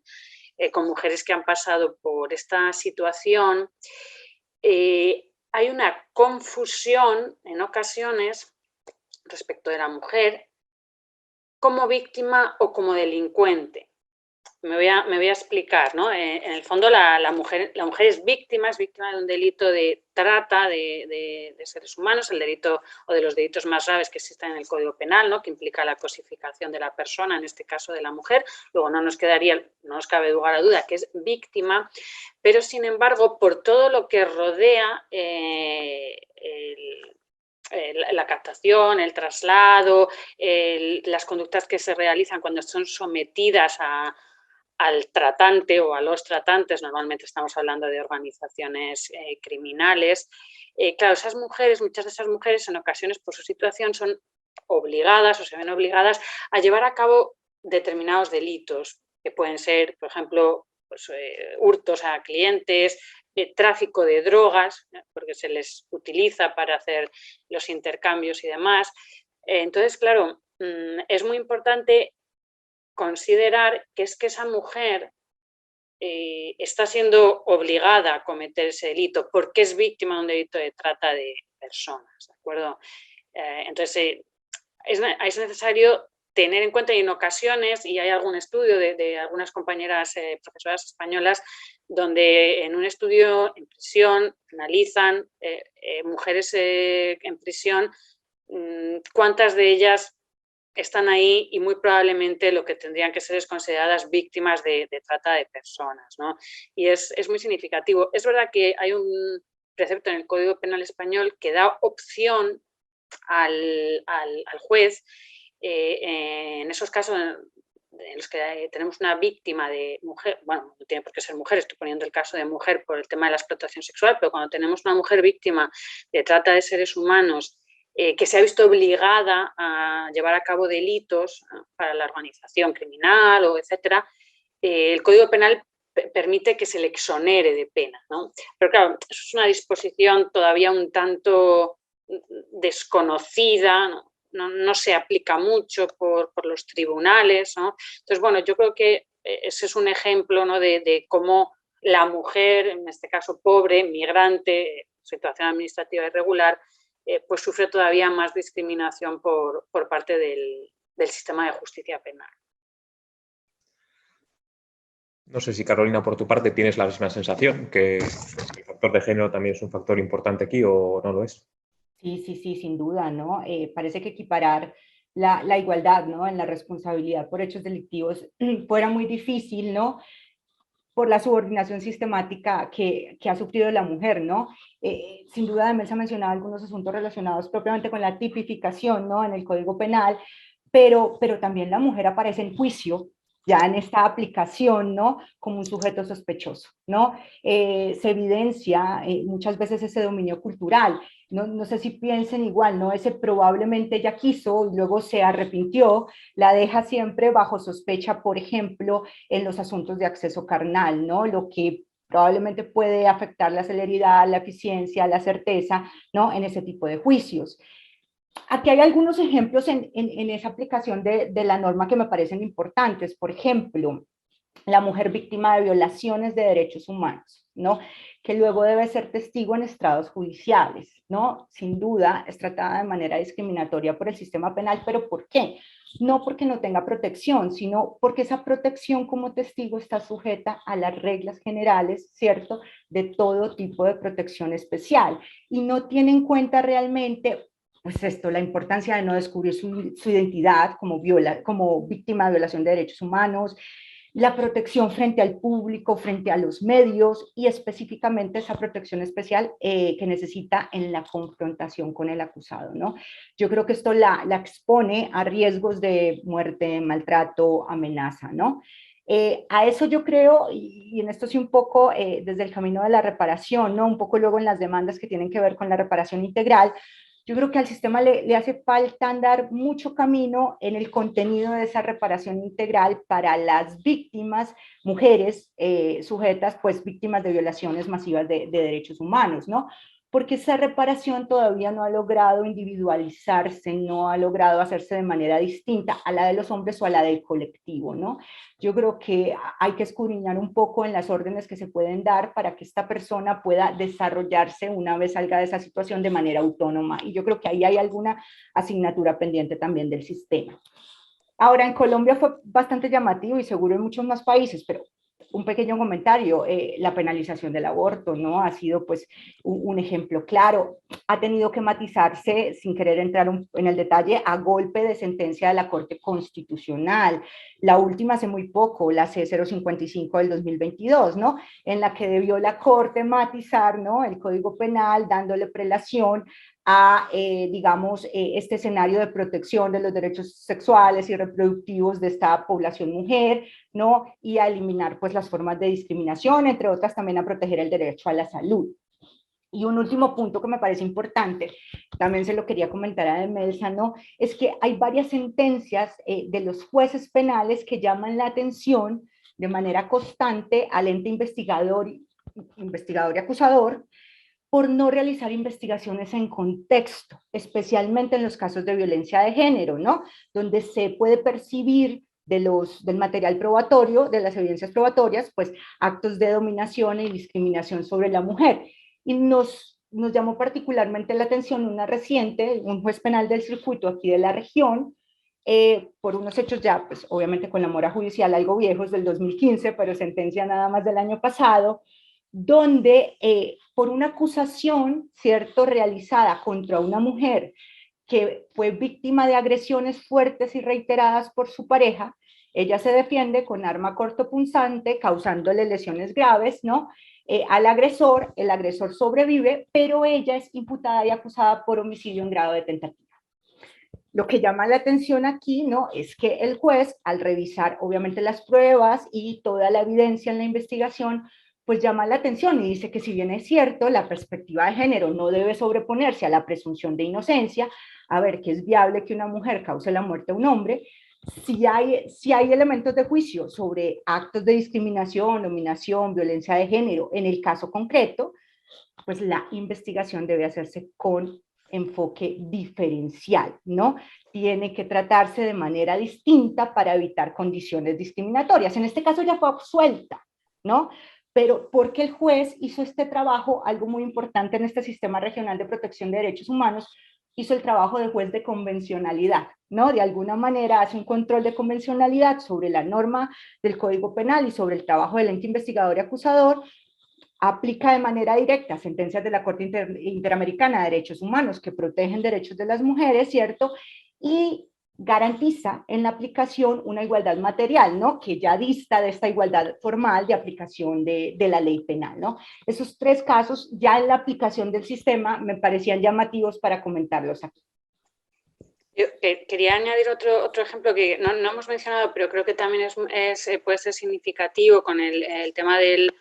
mujeres que han pasado por esta situación, hay una confusión en ocasiones respecto de la mujer como víctima o como delincuente. me voy a explicar, ¿no? En el fondo la mujer es víctima de un delito de trata de seres humanos, el delito o de los delitos más graves que existen en el Código Penal, ¿no? Que implica la cosificación de la persona, en este caso de la mujer. Luego no nos cabe lugar a duda que es víctima, pero sin embargo, por todo lo que rodea la captación, el traslado, las conductas que se realizan cuando son sometidas al tratante o a los tratantes, normalmente estamos hablando de organizaciones criminales. Claro, muchas de esas mujeres en ocasiones por su situación son obligadas o se ven obligadas a llevar a cabo determinados delitos, que pueden ser, por ejemplo, pues, hurtos a clientes, tráfico de drogas, porque se les utiliza para hacer los intercambios y demás. Entonces, claro, es muy importante considerar que es que esa mujer está siendo obligada a cometer ese delito porque es víctima de un delito de trata de personas, ¿de acuerdo? Entonces, es necesario tener en cuenta, y en ocasiones, y hay algún estudio de algunas compañeras profesoras españolas, donde en un estudio en prisión analizan mujeres en prisión, cuántas de ellas están ahí y muy probablemente lo que tendrían que ser es consideradas víctimas de trata de personas, ¿no? Y es muy significativo. Es verdad que hay un precepto en el Código Penal español que da opción al juez en esos casos en los que tenemos una víctima de mujer, bueno, no tiene por qué ser mujer, estoy poniendo el caso de mujer por el tema de la explotación sexual, pero cuando tenemos una mujer víctima de trata de seres humanos que se ha visto obligada a llevar a cabo delitos para la organización criminal o etcétera, el Código Penal permite que se le exonere de pena, ¿no? Pero claro, eso es una disposición todavía un tanto desconocida, no se aplica mucho por los tribunales, ¿no? Entonces, bueno, yo creo que ese es un ejemplo, ¿no? de cómo la mujer, en este caso pobre, migrante, situación administrativa irregular, pues sufre todavía más discriminación por parte del sistema de justicia penal. No sé si, Carolina, por tu parte tienes la misma sensación, que el factor de género también es un factor importante aquí o no lo es. Sí, sin duda, ¿no? Parece que equiparar la igualdad, ¿no? En la responsabilidad por hechos delictivos fuera muy difícil, ¿no? Por la subordinación sistemática que ha sufrido la mujer, ¿no? Sin duda, Demel se ha mencionado algunos asuntos relacionados propiamente con la tipificación, ¿no? En el Código Penal, pero también la mujer aparece en juicio ya en esta aplicación, ¿no? Como un sujeto sospechoso, ¿no? Se evidencia muchas veces ese dominio cultural. No sé si piensen igual, ¿no? Ese probablemente ella quiso y luego se arrepintió, la deja siempre bajo sospecha, por ejemplo, en los asuntos de acceso carnal, ¿no? Lo que probablemente puede afectar la celeridad, la eficiencia, la certeza, ¿no? En ese tipo de juicios. Aquí hay algunos ejemplos en esa aplicación de la norma que me parecen importantes. Por ejemplo, la mujer víctima de violaciones de derechos humanos, ¿no? Que luego debe ser testigo en estrados judiciales, ¿no? Sin duda es tratada de manera discriminatoria por el sistema penal, pero ¿por qué? No porque no tenga protección, sino porque esa protección como testigo está sujeta a las reglas generales, ¿cierto? De todo tipo de protección especial y no tiene en cuenta realmente pues esto, la importancia de no descubrir su identidad como víctima de violación de derechos humanos, la protección frente al público, frente a los medios y específicamente esa protección especial que necesita en la confrontación con el acusado, ¿no? Yo creo que esto la expone a riesgos de muerte, maltrato, amenaza, ¿no? A eso yo creo, y en esto sí un poco desde el camino de la reparación, ¿no? Un poco luego en las demandas que tienen que ver con la reparación integral, yo creo que al sistema le hace falta andar mucho camino en el contenido de esa reparación integral para las víctimas, mujeres sujetas, pues víctimas de violaciones masivas de derechos humanos, ¿no? Porque esa reparación todavía no ha logrado individualizarse, no ha logrado hacerse de manera distinta a la de los hombres o a la del colectivo, ¿no? Yo creo que hay que escudriñar un poco en las órdenes que se pueden dar para que esta persona pueda desarrollarse una vez salga de esa situación de manera autónoma. Y yo creo que ahí hay alguna asignatura pendiente también del sistema. Ahora, en Colombia fue bastante llamativo y seguro en muchos más países, pero un pequeño comentario, la penalización del aborto, ¿no? Ha sido pues un ejemplo claro, ha tenido que matizarse, sin querer entrar en el detalle, a golpe de sentencia de la Corte Constitucional, la última hace muy poco, la C055 del 2022, ¿no? En la que debió la Corte matizar, ¿no?, el Código Penal, dándole prelación a, digamos, este escenario de protección de los derechos sexuales y reproductivos de esta población mujer, ¿no? Y a eliminar pues las formas de discriminación, entre otras también a proteger el derecho a la salud. Y un último punto que me parece importante, también se lo quería comentar a Demelsa, ¿no? Es que hay varias sentencias de los jueces penales que llaman la atención de manera constante al ente investigador y acusador por no realizar investigaciones en contexto, especialmente en los casos de violencia de género, ¿no? Donde se puede percibir del material probatorio, de las evidencias probatorias, pues actos de dominación y discriminación sobre la mujer. Y nos llamó particularmente la atención una reciente, un juez penal del circuito aquí de la región, por unos hechos ya, pues obviamente con la mora judicial algo viejos del 2015, pero sentencia nada más del año pasado, donde por una acusación, ¿cierto?, realizada contra una mujer que fue víctima de agresiones fuertes y reiteradas por su pareja, ella se defiende con arma cortopunzante, causándole lesiones graves, ¿no?, al agresor, el agresor sobrevive, pero ella es imputada y acusada por homicidio en grado de tentativa. Lo que llama la atención aquí, ¿no?, es que el juez, al revisar obviamente las pruebas y toda la evidencia en la investigación, pues llama la atención y dice que si bien es cierto, la perspectiva de género no debe sobreponerse a la presunción de inocencia, a ver, que es viable que una mujer cause la muerte a un hombre, si hay elementos de juicio sobre actos de discriminación, dominación, violencia de género, en el caso concreto, pues la investigación debe hacerse con enfoque diferencial, ¿no? Tiene que tratarse de manera distinta para evitar condiciones discriminatorias. En este caso ya fue absuelta, ¿no? Pero porque el juez hizo este trabajo, algo muy importante en este sistema regional de protección de derechos humanos, hizo el trabajo de juez de convencionalidad, ¿no? De alguna manera hace un control de convencionalidad sobre la norma del Código Penal y sobre el trabajo del ente investigador y acusador, aplica de manera directa sentencias de la Corte Interamericana de Derechos Humanos que protegen derechos de las mujeres, ¿cierto? Y garantiza en la aplicación una igualdad material, ¿no?, que ya dista de esta igualdad formal de aplicación de la ley penal, ¿no? Esos tres casos ya en la aplicación del sistema me parecían llamativos para comentarlos aquí. Yo quería añadir otro ejemplo que no hemos mencionado, pero creo que también puede ser significativo con el tema del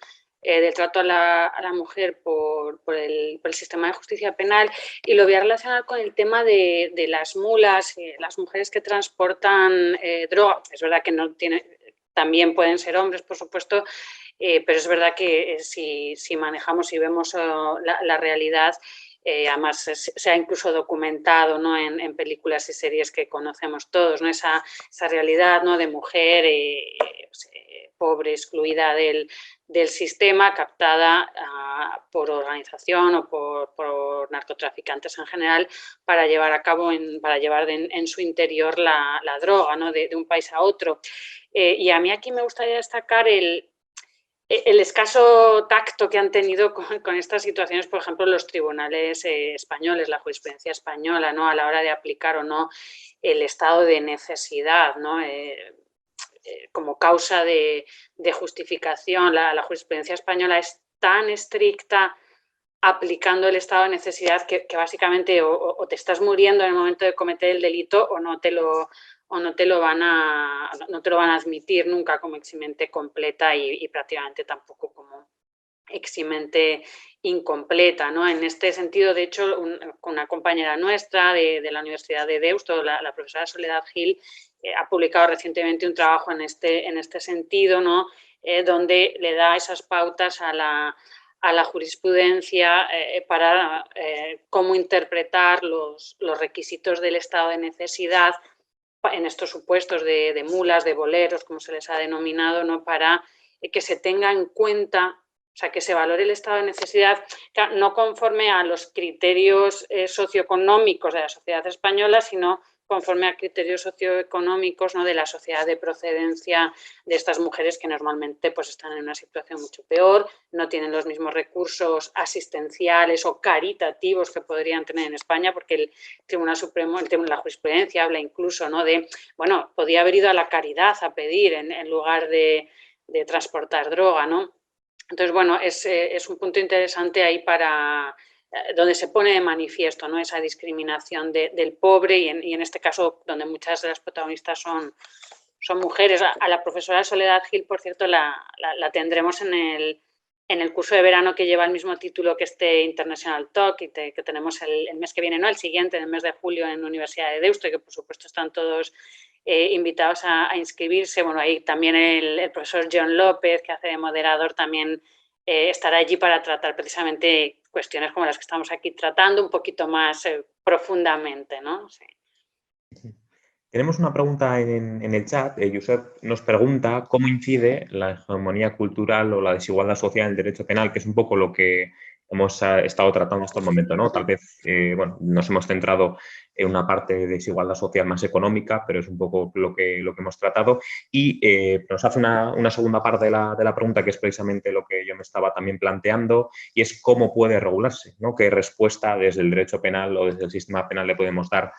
trato a la mujer por el sistema de justicia penal, y lo voy a relacionar con el tema de las mulas, las mujeres que transportan droga. Es verdad que también pueden ser hombres, por supuesto, pero es verdad que si manejamos y vemos la realidad, además se ha incluso documentado, ¿no?, en películas y series que conocemos todos, ¿no?, esa realidad, ¿no?, de mujer pobre, excluida del sistema, captada por organización o por narcotraficantes en general para llevar en su interior la droga, ¿no?, de un país a otro. Y a mí aquí me gustaría destacar el escaso tacto que han tenido con estas situaciones, por ejemplo, los tribunales españoles, la jurisprudencia española, ¿no?, a la hora de aplicar o no el estado de necesidad, ¿no?, como causa de justificación. La jurisprudencia española es tan estricta aplicando el estado de necesidad que básicamente o te estás muriendo en el momento de cometer el delito o no te lo van a admitir nunca como eximente completa y prácticamente tampoco como eximente incompleta, ¿no? En este sentido, de hecho, una compañera nuestra de la Universidad de Deusto, la profesora Soledad Gil, ha publicado recientemente un trabajo en este sentido, ¿no?, donde le da esas pautas a la jurisprudencia para cómo interpretar los requisitos del estado de necesidad en estos supuestos de mulas, de boleros, como se les ha denominado, ¿no?, para que se tenga en cuenta, o sea, que se valore el estado de necesidad, no conforme a los criterios socioeconómicos de la sociedad española, sino conforme a criterios socioeconómicos, ¿no?, de la sociedad de procedencia de estas mujeres que normalmente pues, están en una situación mucho peor, no tienen los mismos recursos asistenciales o caritativos que podrían tener en España, porque el Tribunal Supremo, la jurisprudencia habla incluso, ¿no?, de, bueno, podía haber ido a la caridad a pedir en lugar de transportar droga, ¿no? Entonces, bueno, es un punto interesante ahí para donde se pone de manifiesto, ¿no?, esa discriminación del pobre y en este caso donde muchas de las protagonistas son mujeres. A la profesora Soledad Gil, por cierto, la tendremos en el curso de verano que lleva el mismo título que este International Talk y que tenemos el mes que viene, no, el siguiente, en el mes de julio en la Universidad de Deusto, y que por supuesto están todos invitados a inscribirse. Bueno, ahí también el profesor John López, que hace de moderador, también estará allí para tratar precisamente cuestiones como las que estamos aquí tratando un poquito más profundamente, ¿no? Sí. Tenemos una pregunta en el chat. Josep nos pregunta cómo incide la hegemonía cultural o la desigualdad social en el derecho penal, que es un poco lo que hemos estado tratando hasta el momento, ¿no? Tal vez, bueno, nos hemos centrado en una parte de desigualdad social más económica, pero es un poco lo que hemos tratado. Y nos hace una segunda parte de la pregunta, que es precisamente lo que yo me estaba también planteando, y es cómo puede regularse, ¿no? ¿Qué respuesta desde el derecho penal o desde el sistema penal le podemos dar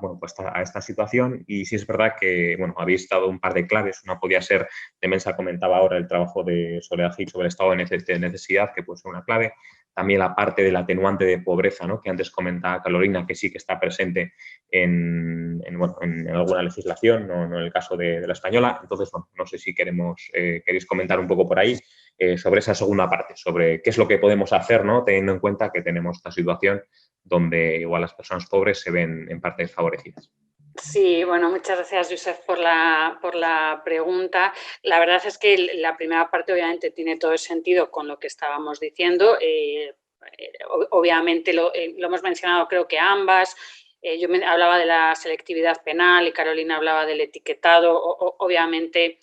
bueno, pues a esta situación? Y sí es verdad que, bueno, habéis dado un par de claves. Una podía ser, de Mensa comentaba ahora el trabajo de Soledad Gil sobre el estado de necesidad, que puede ser una clave. También la parte del atenuante de pobreza, ¿no?, que antes comentaba Carolina, que sí que está presente en alguna legislación, no en el caso de la española. Entonces, bueno, no sé si queréis comentar un poco por ahí sobre esa segunda parte, sobre qué es lo que podemos hacer, ¿no?, teniendo en cuenta que tenemos esta situación donde igual las personas pobres se ven en parte desfavorecidas. Sí, bueno, muchas gracias, Josep, por la pregunta. La verdad es que la primera parte obviamente tiene todo el sentido con lo que estábamos diciendo. Obviamente lo hemos mencionado, creo que ambas. Yo hablaba de la selectividad penal y Carolina hablaba del etiquetado. Obviamente,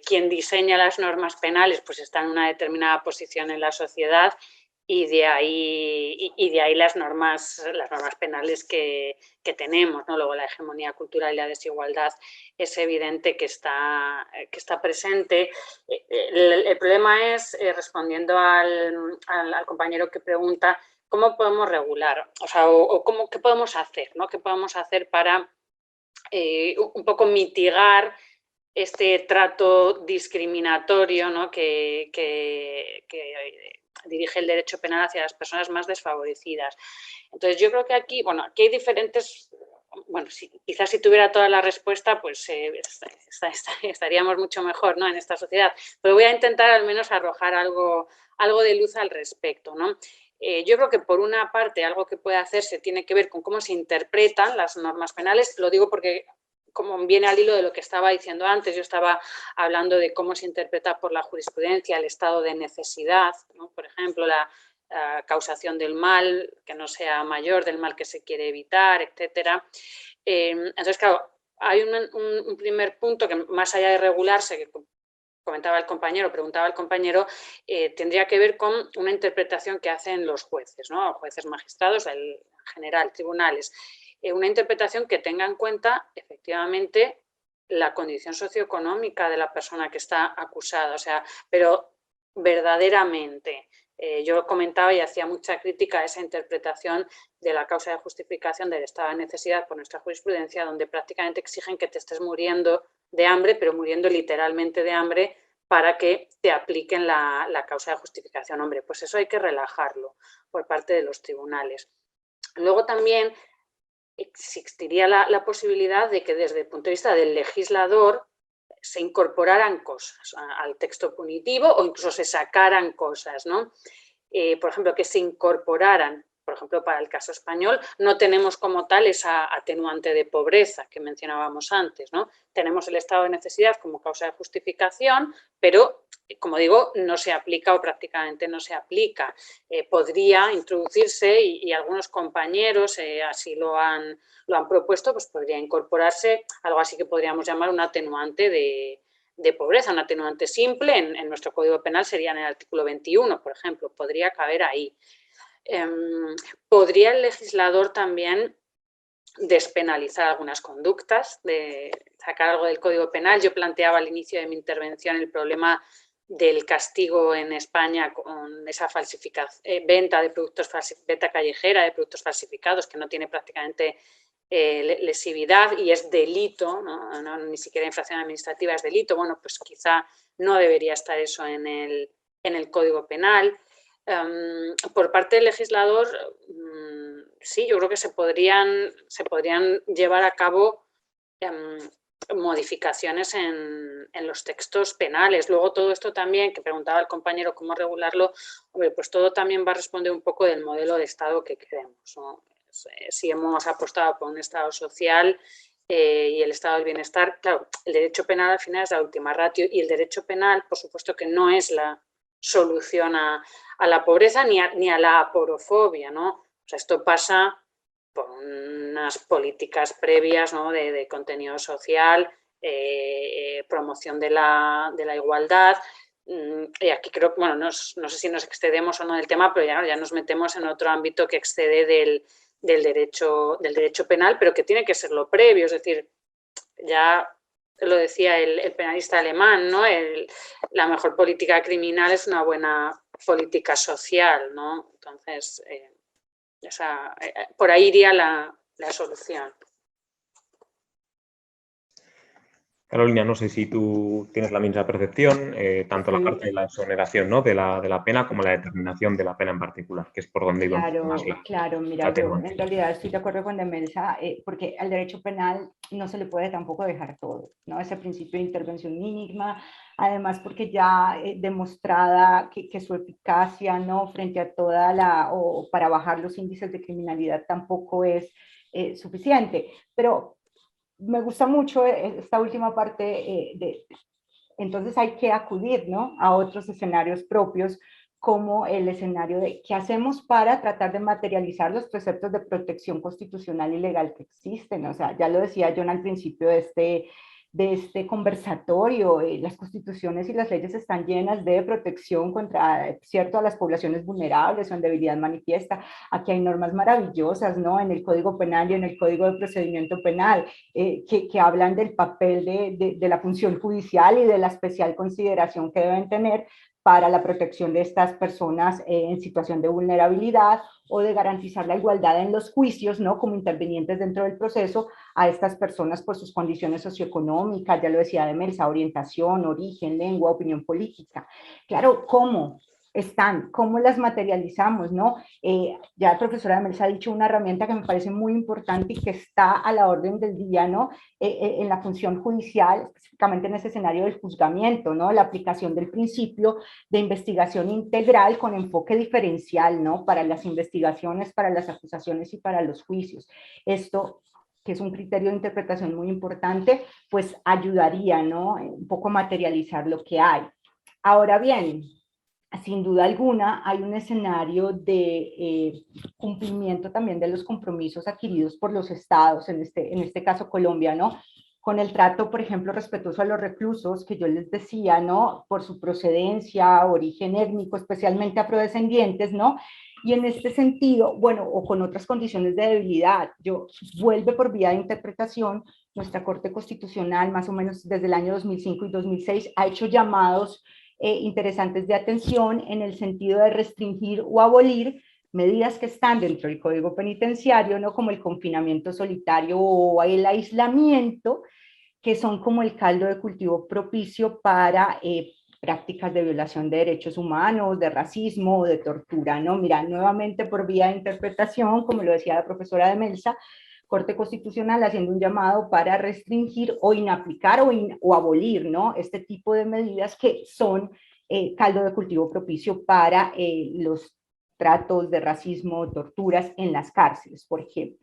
quien diseña las normas penales pues está en una determinada posición en la sociedad y de ahí las normas penales que tenemos, ¿no? Luego la hegemonía cultural y la desigualdad es evidente que está presente. El problema es, respondiendo al compañero que pregunta, ¿cómo podemos regular? O sea, ¿qué podemos hacer, ¿no? ¿Qué podemos hacer para un poco mitigar este trato discriminatorio, ¿no?, que dirige el derecho penal hacia las personas más desfavorecidas? Entonces, yo creo que aquí hay diferentes... Bueno, quizás si tuviera toda la respuesta, pues estaríamos mucho mejor, ¿no?, en esta sociedad. Pero voy a intentar al menos arrojar algo de luz al respecto, ¿no? Yo creo que por una parte algo que puede hacerse tiene que ver con cómo se interpretan las normas penales. Lo digo porque, como viene al hilo de lo que estaba diciendo antes, yo estaba hablando de cómo se interpreta por la jurisprudencia el estado de necesidad, ¿no? Por ejemplo, la causación del mal, que no sea mayor del mal que se quiere evitar, etcétera. Entonces, claro, hay un primer punto que, más allá de regularse, que preguntaba el compañero, tendría que ver con una interpretación que hacen los jueces, ¿no?, jueces magistrados, en general, tribunales. Una interpretación que tenga en cuenta, efectivamente, la condición socioeconómica de la persona que está acusada, o sea, pero verdaderamente. Yo comentaba y hacía mucha crítica a esa interpretación de la causa de justificación del estado de necesidad por nuestra jurisprudencia, donde prácticamente exigen que te estés muriendo de hambre, pero muriendo literalmente de hambre, para que te apliquen la causa de justificación. Hombre, pues eso hay que relajarlo por parte de los tribunales. Luego también existiría la posibilidad de que desde el punto de vista del legislador se incorporaran cosas al texto punitivo o incluso se sacaran cosas, ¿no? Por ejemplo, que se incorporaran, por ejemplo, para el caso español, no tenemos como tal esa atenuante de pobreza que mencionábamos antes, ¿no? Tenemos el estado de necesidad como causa de justificación, pero, como digo, no se aplica o prácticamente no se aplica. Podría introducirse, y algunos compañeros así lo han propuesto, pues podría incorporarse algo así que podríamos llamar un atenuante de pobreza, un atenuante simple. En nuestro Código Penal sería en el artículo 21, por ejemplo, podría caber ahí. Podría el legislador también despenalizar algunas conductas, de sacar algo del Código Penal. Yo planteaba al inicio de mi intervención el problema del castigo en España con esa venta de productos venta callejera de productos falsificados, que no tiene prácticamente lesividad y es delito, ¿no? Ni siquiera infracción administrativa es delito. Bueno, pues quizá no debería estar eso en el Código Penal. Por parte del legislador, sí, yo creo que se podrían llevar a cabo modificaciones en los textos penales. Luego todo esto también, que preguntaba el compañero cómo regularlo, hombre, pues todo también va a responder un poco del modelo de Estado que queremos, ¿no? Si hemos apostado por un Estado social y el Estado del bienestar, claro, el derecho penal al final es la última ratio y el derecho penal, por supuesto que no es la solución a la pobreza ni a la aporofobia, ¿no? O sea, esto pasa por unas políticas previas, ¿no? de contenido social, promoción de la igualdad. Y aquí creo que, bueno, no sé si nos excedemos o no del tema, pero ya nos metemos en otro ámbito que excede del derecho penal, pero que tiene que ser lo previo, es decir, ya lo decía el penalista alemán, ¿no? La mejor política criminal es una buena política social, ¿no? Entonces, por ahí iría la solución. Carolina, no sé si tú tienes la misma percepción, tanto la parte de la exoneración, ¿no? de la pena como la determinación de la pena en particular, que es por donde iba más Claro, mira, yo en realidad estoy de acuerdo con Demelsa, porque al derecho penal no se le puede tampoco dejar todo, ¿no? Ese principio de intervención mínima, además porque ya demostrada que su eficacia, ¿no? Frente a o para bajar los índices de criminalidad tampoco es suficiente, pero me gusta mucho esta última parte entonces hay que acudir, ¿no? A otros escenarios propios, como el escenario de qué hacemos para tratar de materializar los preceptos de protección constitucional y legal que existen. O sea, ya lo decía John al principio de este conversatorio, las constituciones y las leyes están llenas de protección contra, cierto, a las poblaciones vulnerables o en debilidad manifiesta. Aquí hay normas maravillosas, ¿no? En el Código Penal y en el Código de Procedimiento Penal, que hablan del papel de la función judicial y de la especial consideración que deben tener para la protección de estas personas en situación de vulnerabilidad o de garantizar la igualdad en los juicios, ¿no? Como intervinientes dentro del proceso a estas personas por sus condiciones socioeconómicas, ya lo decía Demelsa, orientación, origen, lengua, opinión política. Claro, ¿cómo están? ¿Cómo las materializamos, no? Ya la profesora Demelsa ha dicho una herramienta que me parece muy importante y que está a la orden del día, ¿no? En la función judicial, específicamente en ese escenario del juzgamiento, ¿no? La aplicación del principio de investigación integral con enfoque diferencial, ¿no? Para las investigaciones, para las acusaciones y para los juicios. Esto, que es un criterio de interpretación muy importante, pues ayudaría, ¿no? Un poco a materializar lo que hay. Ahora bien, sin duda alguna, hay un escenario de cumplimiento también de los compromisos adquiridos por los estados, en este caso Colombia, ¿no? Con el trato, por ejemplo, respetuoso a los reclusos, que yo les decía, ¿no? Por su procedencia, origen étnico, especialmente afrodescendientes, ¿no? Y en este sentido, bueno, o con otras condiciones de debilidad, vuelve por vía de interpretación, nuestra Corte Constitucional, más o menos desde el año 2005 y 2006, ha hecho llamados interesantes de atención en el sentido de restringir o abolir medidas que están dentro del Código Penitenciario, ¿no? Como el confinamiento solitario o el aislamiento, que son como el caldo de cultivo propicio para prácticas de violación de derechos humanos, de racismo o de tortura, ¿no? Mira, nuevamente por vía de interpretación, como lo decía la profesora Demelsa, Corte Constitucional haciendo un llamado para restringir o inaplicar o abolir, ¿no? Este tipo de medidas que son caldo de cultivo propicio para los tratos de racismo, torturas en las cárceles, por ejemplo.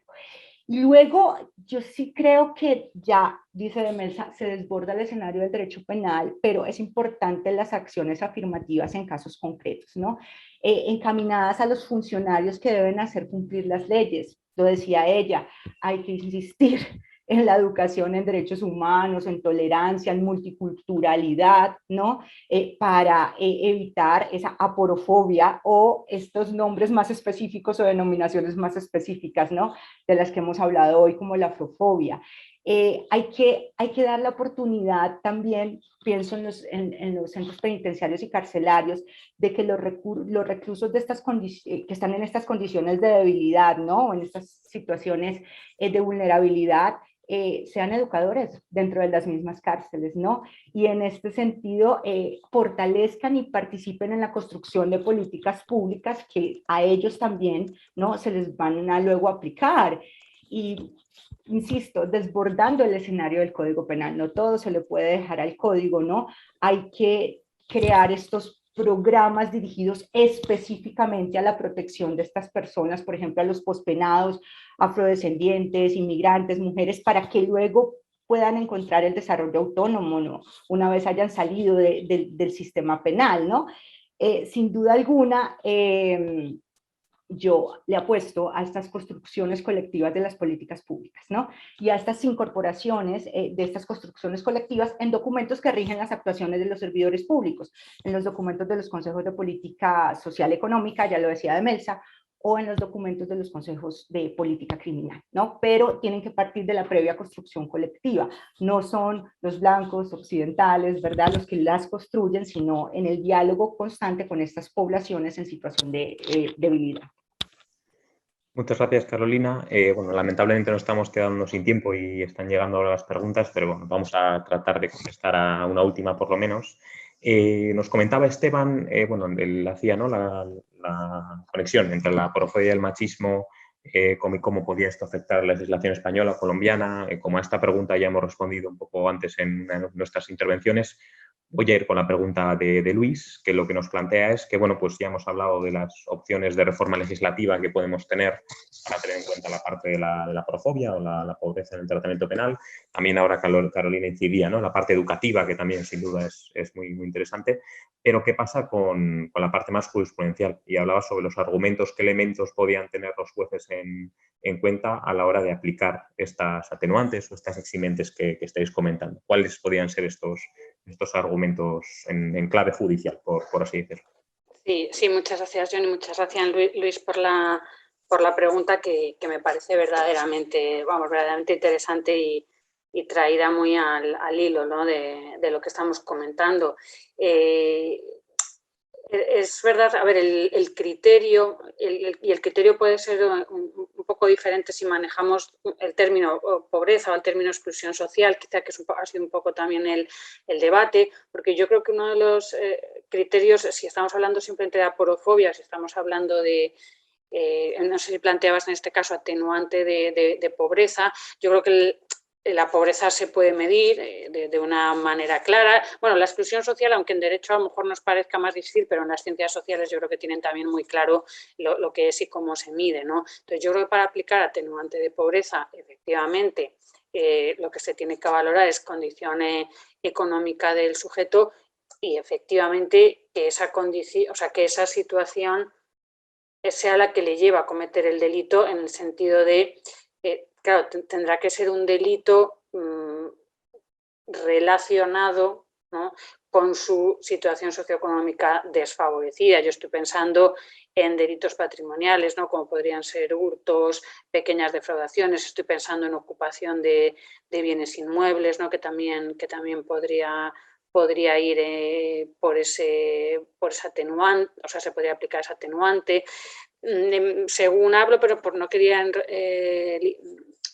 Y luego, yo sí creo que ya, dice Demelsa, se desborda el escenario del derecho penal, pero es importante las acciones afirmativas en casos concretos, ¿no? Encaminadas a los funcionarios que deben hacer cumplir las leyes. Lo decía ella, hay que insistir en la educación en derechos humanos, en tolerancia, en multiculturalidad, ¿no? Para evitar esa aporofobia o estos nombres más específicos o denominaciones más específicas, ¿no? De las que hemos hablado hoy, como la afrofobia. Hay que dar la oportunidad también, pienso en los centros penitenciarios y carcelarios, de que los reclusos de que están en estas condiciones de debilidad, ¿no? En estas situaciones de vulnerabilidad, sean educadores dentro de las mismas cárceles, ¿no? Y en este sentido, fortalezcan y participen en la construcción de políticas públicas que a ellos también, ¿no? Se les van a luego aplicar. Y insisto, desbordando el escenario del Código Penal, no todo se le puede dejar al código, ¿no? Hay que crear estos programas dirigidos específicamente a la protección de estas personas, por ejemplo, a los pospenados, afrodescendientes, inmigrantes, mujeres, para que luego puedan encontrar el desarrollo autónomo, ¿no? Una vez hayan salido del sistema penal, ¿no? Sin duda alguna, yo le apuesto a estas construcciones colectivas de las políticas públicas, ¿no? Y a estas incorporaciones de estas construcciones colectivas en documentos que rigen las actuaciones de los servidores públicos, en los documentos de los consejos de política social económica, ya lo decía Demelsa, o en los documentos de los consejos de política criminal, ¿no? Pero tienen que partir de la previa construcción colectiva. No son los blancos occidentales, ¿verdad?, los que las construyen, sino en el diálogo constante con estas poblaciones en situación de debilidad. Muchas gracias, Carolina. Bueno, lamentablemente nos estamos quedando sin tiempo y están llegando ahora las preguntas, pero bueno, vamos a tratar de contestar a una última por lo menos. Nos comentaba Esteban, bueno, él hacía, ¿no?, la conexión entre la aporofobia y el machismo, cómo podía esto afectar la legislación española o colombiana. Como a esta pregunta ya hemos respondido un poco antes en nuestras intervenciones, voy a ir con la pregunta de Luis, que lo que nos plantea es que, bueno, pues ya hemos hablado de las opciones de reforma legislativa que podemos tener para tener en cuenta la parte de la aporofobia o la pobreza en el tratamiento penal. También ahora Carolina incidía, ¿no?, la parte educativa, que también sin duda es muy, muy interesante. Pero ¿qué pasa con la parte más jurisprudencial? Y hablaba sobre los argumentos, qué elementos podían tener los jueces en cuenta a la hora de aplicar estas atenuantes o estas eximentes que estáis comentando. ¿Cuáles podrían ser estos argumentos en clave judicial, por así decirlo? Sí, muchas gracias, John, y muchas gracias, Luis, por la pregunta que me parece verdaderamente interesante y traída muy al hilo, ¿no?, de lo que estamos comentando. Es verdad, a ver, el criterio, y el criterio puede ser un poco diferente si manejamos el término pobreza o el término exclusión social, quizá que ha sido un poco también el debate, porque yo creo que uno de los criterios, si estamos hablando simplemente de aporofobia, si estamos hablando de, no sé si planteabas en este caso atenuante de pobreza, yo creo que la pobreza se puede medir de una manera clara. Bueno, la exclusión social, aunque en derecho a lo mejor nos parezca más difícil, pero en las ciencias sociales yo creo que tienen también muy claro lo que es y cómo se mide, ¿no? Entonces yo creo que para aplicar atenuante de pobreza, efectivamente, lo que se tiene que valorar es condición económica del sujeto y efectivamente que esa condición, o sea, que esa situación sea la que le lleva a cometer el delito, en el sentido de claro, tendrá que ser un delito relacionado, ¿no?, con su situación socioeconómica desfavorecida. Yo estoy pensando en delitos patrimoniales, ¿no?, como podrían ser hurtos, pequeñas defraudaciones. Estoy pensando en ocupación de bienes inmuebles, ¿no?, que también podría ir por ese atenuante, o sea, se podría aplicar ese atenuante. Según hablo, pero por no querer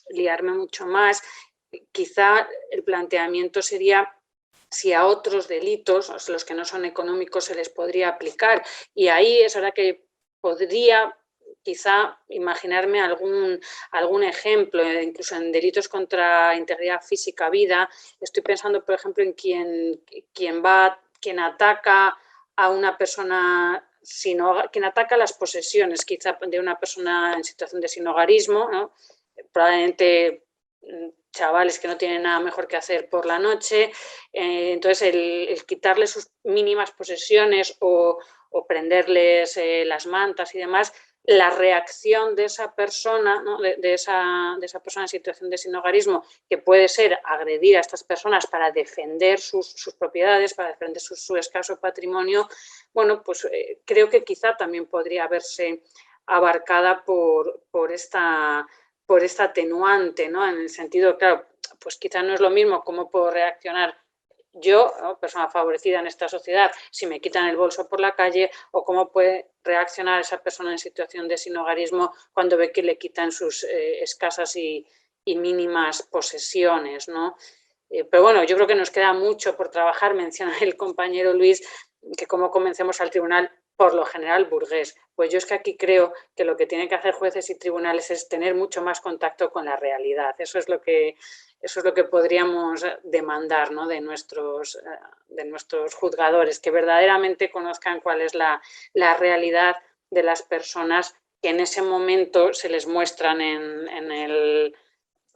liarme mucho más, quizá el planteamiento sería si a otros delitos, los que no son económicos, se les podría aplicar. Y ahí es ahora que podría quizá imaginarme algún ejemplo, incluso en delitos contra integridad física, vida. Estoy pensando, por ejemplo, en quien ataca a una persona quien ataca las posesiones, quizá de una persona en situación de sinhogarismo, ¿no?, probablemente chavales que no tienen nada mejor que hacer por la noche. Entonces el quitarles sus mínimas posesiones o prenderles las mantas y demás, la reacción de esa persona, ¿no? de esa persona en situación de sinhogarismo, que puede ser agredir a estas personas para defender sus propiedades, para defender su escaso patrimonio, bueno, pues creo que quizá también podría verse abarcada por esta atenuante, ¿no? En el sentido, claro, pues quizá no es lo mismo cómo puedo reaccionar yo, ¿no? Persona favorecida en esta sociedad, si me quitan el bolso por la calle, o cómo puede reaccionar esa persona en situación de sinhogarismo cuando ve que le quitan sus escasas y mínimas posesiones, ¿no? Pero bueno, yo creo que nos queda mucho por trabajar. Menciona el compañero Luis que cómo convencemos al tribunal, por lo general burgués. Pues yo es que aquí creo que lo que tienen que hacer jueces y tribunales es tener mucho más contacto con la realidad. Eso es lo que podríamos demandar, ¿no? de nuestros juzgadores, que verdaderamente conozcan cuál es la realidad de las personas que en ese momento se les muestran en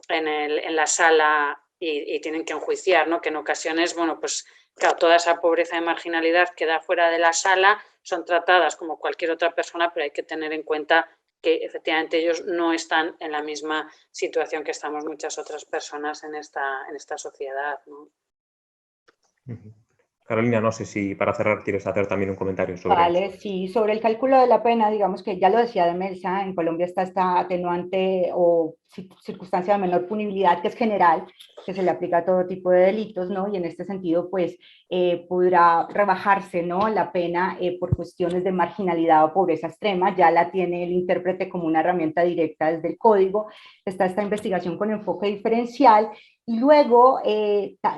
la sala y tienen que enjuiciar, ¿no? Que en ocasiones, bueno, pues claro, toda esa pobreza y marginalidad que da fuera de la sala son tratadas como cualquier otra persona, pero hay que tener en cuenta que efectivamente ellos no están en la misma situación que estamos muchas otras personas en esta sociedad, ¿no? Carolina, no sé si para cerrar quieres hacer también un comentario sobre esto. Vale, sí, sobre el cálculo de la pena, digamos que ya lo decía Demelsa, en Colombia está esta atenuante o circunstancia de menor punibilidad que es general, que se le aplica a todo tipo de delitos, ¿no? Y en este sentido, pues, podrá rebajarse, ¿no? La pena por cuestiones de marginalidad o pobreza extrema, ya la tiene el intérprete como una herramienta directa desde el código, está esta investigación con enfoque diferencial. Y luego,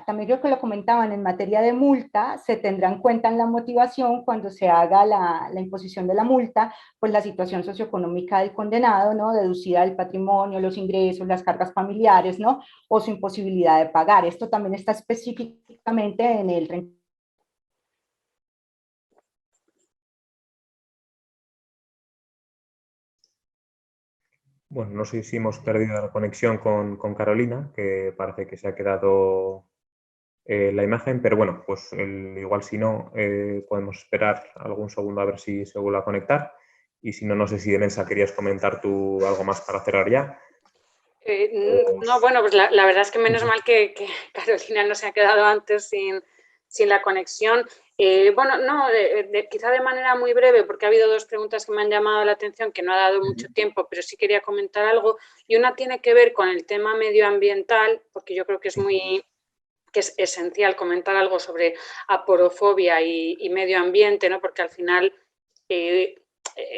también creo que lo comentaban, en materia de multa, se tendrá en cuenta en la motivación cuando se haga la imposición de la multa, pues la situación socioeconómica del condenado, ¿no? Deducida del patrimonio, los ingresos, las cargas familiares, ¿no? O su imposibilidad de pagar. Esto también está específicamente en el 30. Bueno, no sé si hemos perdido la conexión con Carolina, que parece que se ha quedado la imagen, pero bueno, pues igual si no, podemos esperar algún segundo a ver si se vuelve a conectar. Y si no, no sé si Demelsa querías comentar tú algo más para cerrar ya. No, bueno, pues la verdad es que menos mal que Carolina no se ha quedado antes sin la conexión. Bueno, no, quizá de manera muy breve, porque ha habido dos preguntas que me han llamado la atención, que no ha dado mucho tiempo, pero sí quería comentar algo. Y una tiene que ver con el tema medioambiental, porque yo creo que es esencial comentar algo sobre aporofobia y medio ambiente, ¿no? Porque al final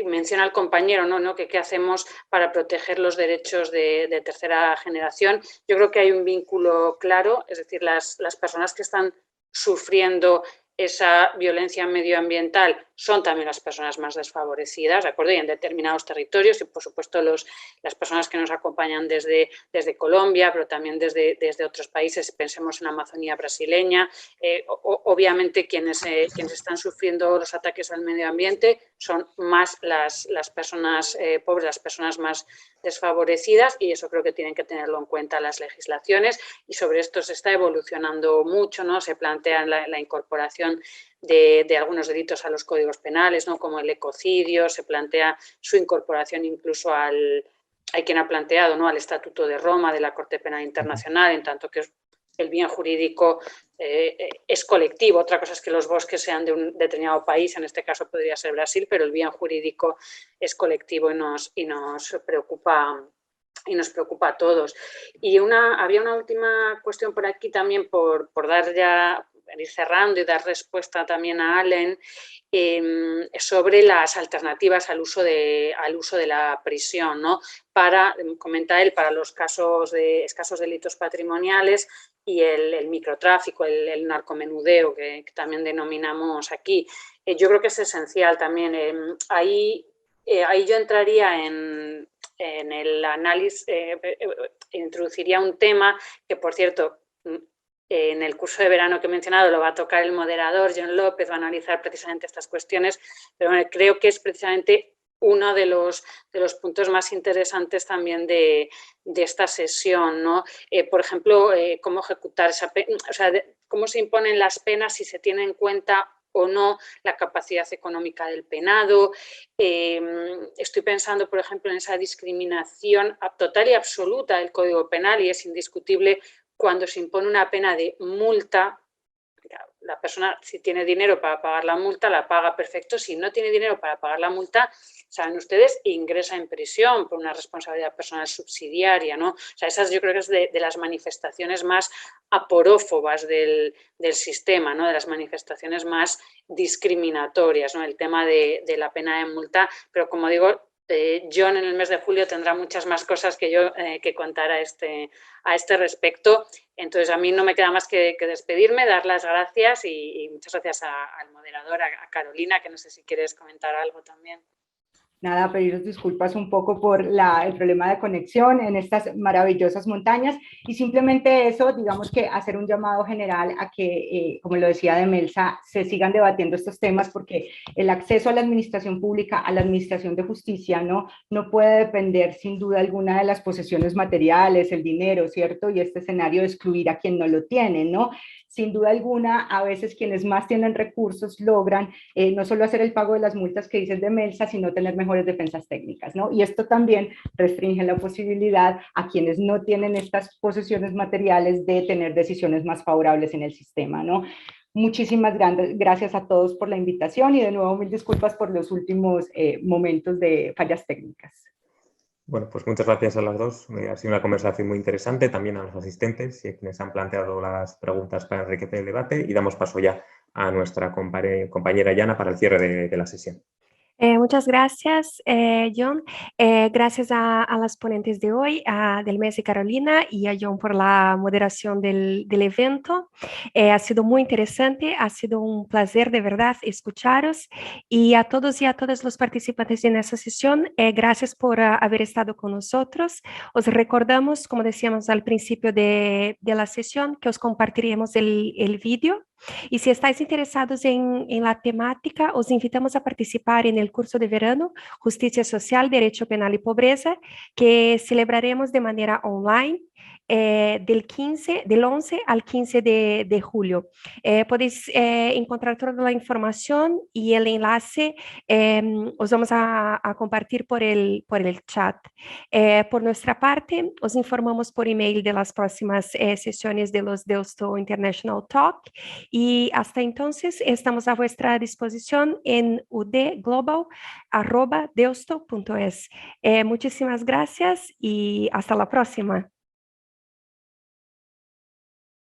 menciona el compañero, ¿no? Que qué hacemos para proteger los derechos de tercera generación. Yo creo que hay un vínculo claro, es decir, las personas que están sufriendo esa violencia medioambiental son también las personas más desfavorecidas, ¿de acuerdo? Y en determinados territorios, y por supuesto las personas que nos acompañan desde Colombia, pero también desde otros países, pensemos en la Amazonía brasileña. Obviamente quienes están sufriendo los ataques al medio ambiente son más las personas pobres, las personas más desfavorecidas, y eso creo que tienen que tenerlo en cuenta las legislaciones, y sobre esto se está evolucionando mucho, ¿no? Se plantea la incorporación de algunos delitos a los códigos penales, ¿no? Como el ecocidio, se plantea su incorporación incluso hay quien ha planteado, ¿no? Al Estatuto de Roma de la Corte Penal Internacional, en tanto que el bien jurídico es colectivo. Otra cosa es que los bosques sean de un determinado país, en este caso podría ser Brasil, pero el bien jurídico es colectivo y nos preocupa a todos. Y había una última cuestión por aquí también, por dar ya, ir cerrando y dar respuesta también a Allen, sobre las alternativas al uso de la prisión, ¿no? Comenta él, para los casos de escasos delitos patrimoniales y el microtráfico, el narcomenudeo, que también denominamos aquí. Yo creo que es esencial también. Ahí yo entraría en el análisis, introduciría un tema que, por cierto, en el curso de verano que he mencionado lo va a tocar el moderador John López, va a analizar precisamente estas cuestiones, pero bueno, creo que es precisamente uno de los puntos más interesantes también de esta sesión, ¿no? Por ejemplo, cómo ejecutar esa pena, o sea, cómo se imponen las penas si se tiene en cuenta o no la capacidad económica del penado. Estoy pensando, por ejemplo, en esa discriminación total y absoluta del Código Penal, y es indiscutible cuando se impone una pena de multa. La persona, si tiene dinero para pagar la multa, la paga, perfecto. Si no tiene dinero para pagar la multa, saben ustedes, ingresa en prisión por una responsabilidad personal subsidiaria, ¿no? O sea, esas yo creo que es de las manifestaciones más aporófobas del sistema, ¿no? De las manifestaciones más discriminatorias, ¿no? El tema de la pena de multa, pero como digo, John en el mes de julio tendrá muchas más cosas que yo que contar a este respecto. Entonces, a mí no me queda más que despedirme, dar las gracias y muchas gracias al moderador, a Carolina, que no sé si quieres comentar algo también. Nada, pediros disculpas un poco por el problema de conexión en estas maravillosas montañas y simplemente eso, digamos que hacer un llamado general a que, como lo decía Demelsa, se sigan debatiendo estos temas porque el acceso a la administración pública, a la administración de justicia, no puede depender sin duda alguna de las posesiones materiales, el dinero, ¿cierto? Y este escenario de excluir a quien no lo tiene, ¿no? Sin duda alguna, a veces quienes más tienen recursos logran no solo hacer el pago de las multas que dices Demelsa, sino tener mejores defensas técnicas, ¿no? Y esto también restringe la posibilidad a quienes no tienen estas posesiones materiales de tener decisiones más favorables en el sistema, ¿no? Muchísimas gracias a todos por la invitación y de nuevo mil disculpas por los últimos momentos de fallas técnicas. Bueno, pues muchas gracias a las dos. Ha sido una conversación muy interesante, también a los asistentes y a quienes han planteado las preguntas para enriquecer el debate, y damos paso ya a nuestra compañera Yana para el cierre de la sesión. Muchas gracias, John. Gracias a las ponentes de hoy, a Delmes y Carolina, y a John por la moderación del evento. Ha sido muy interesante, ha sido un placer de verdad escucharos, y a todos y a todas los participantes en esta sesión, gracias por haber estado con nosotros. Os recordamos, como decíamos al principio de la sesión, que os compartiremos el vídeo. Y si estáis interesados en la temática, os invitamos a participar en el curso de verano Justicia Social, Derecho Penal y Pobreza, que celebraremos de manera online del 11 al 15 de julio. Podéis encontrar toda la información y el enlace os vamos a compartir por el chat. Por nuestra parte, os informamos por email de las próximas sesiones de los Deusto International Talk, y hasta entonces estamos a vuestra disposición en udglobal@deusto.es. Muchísimas gracias y hasta la próxima.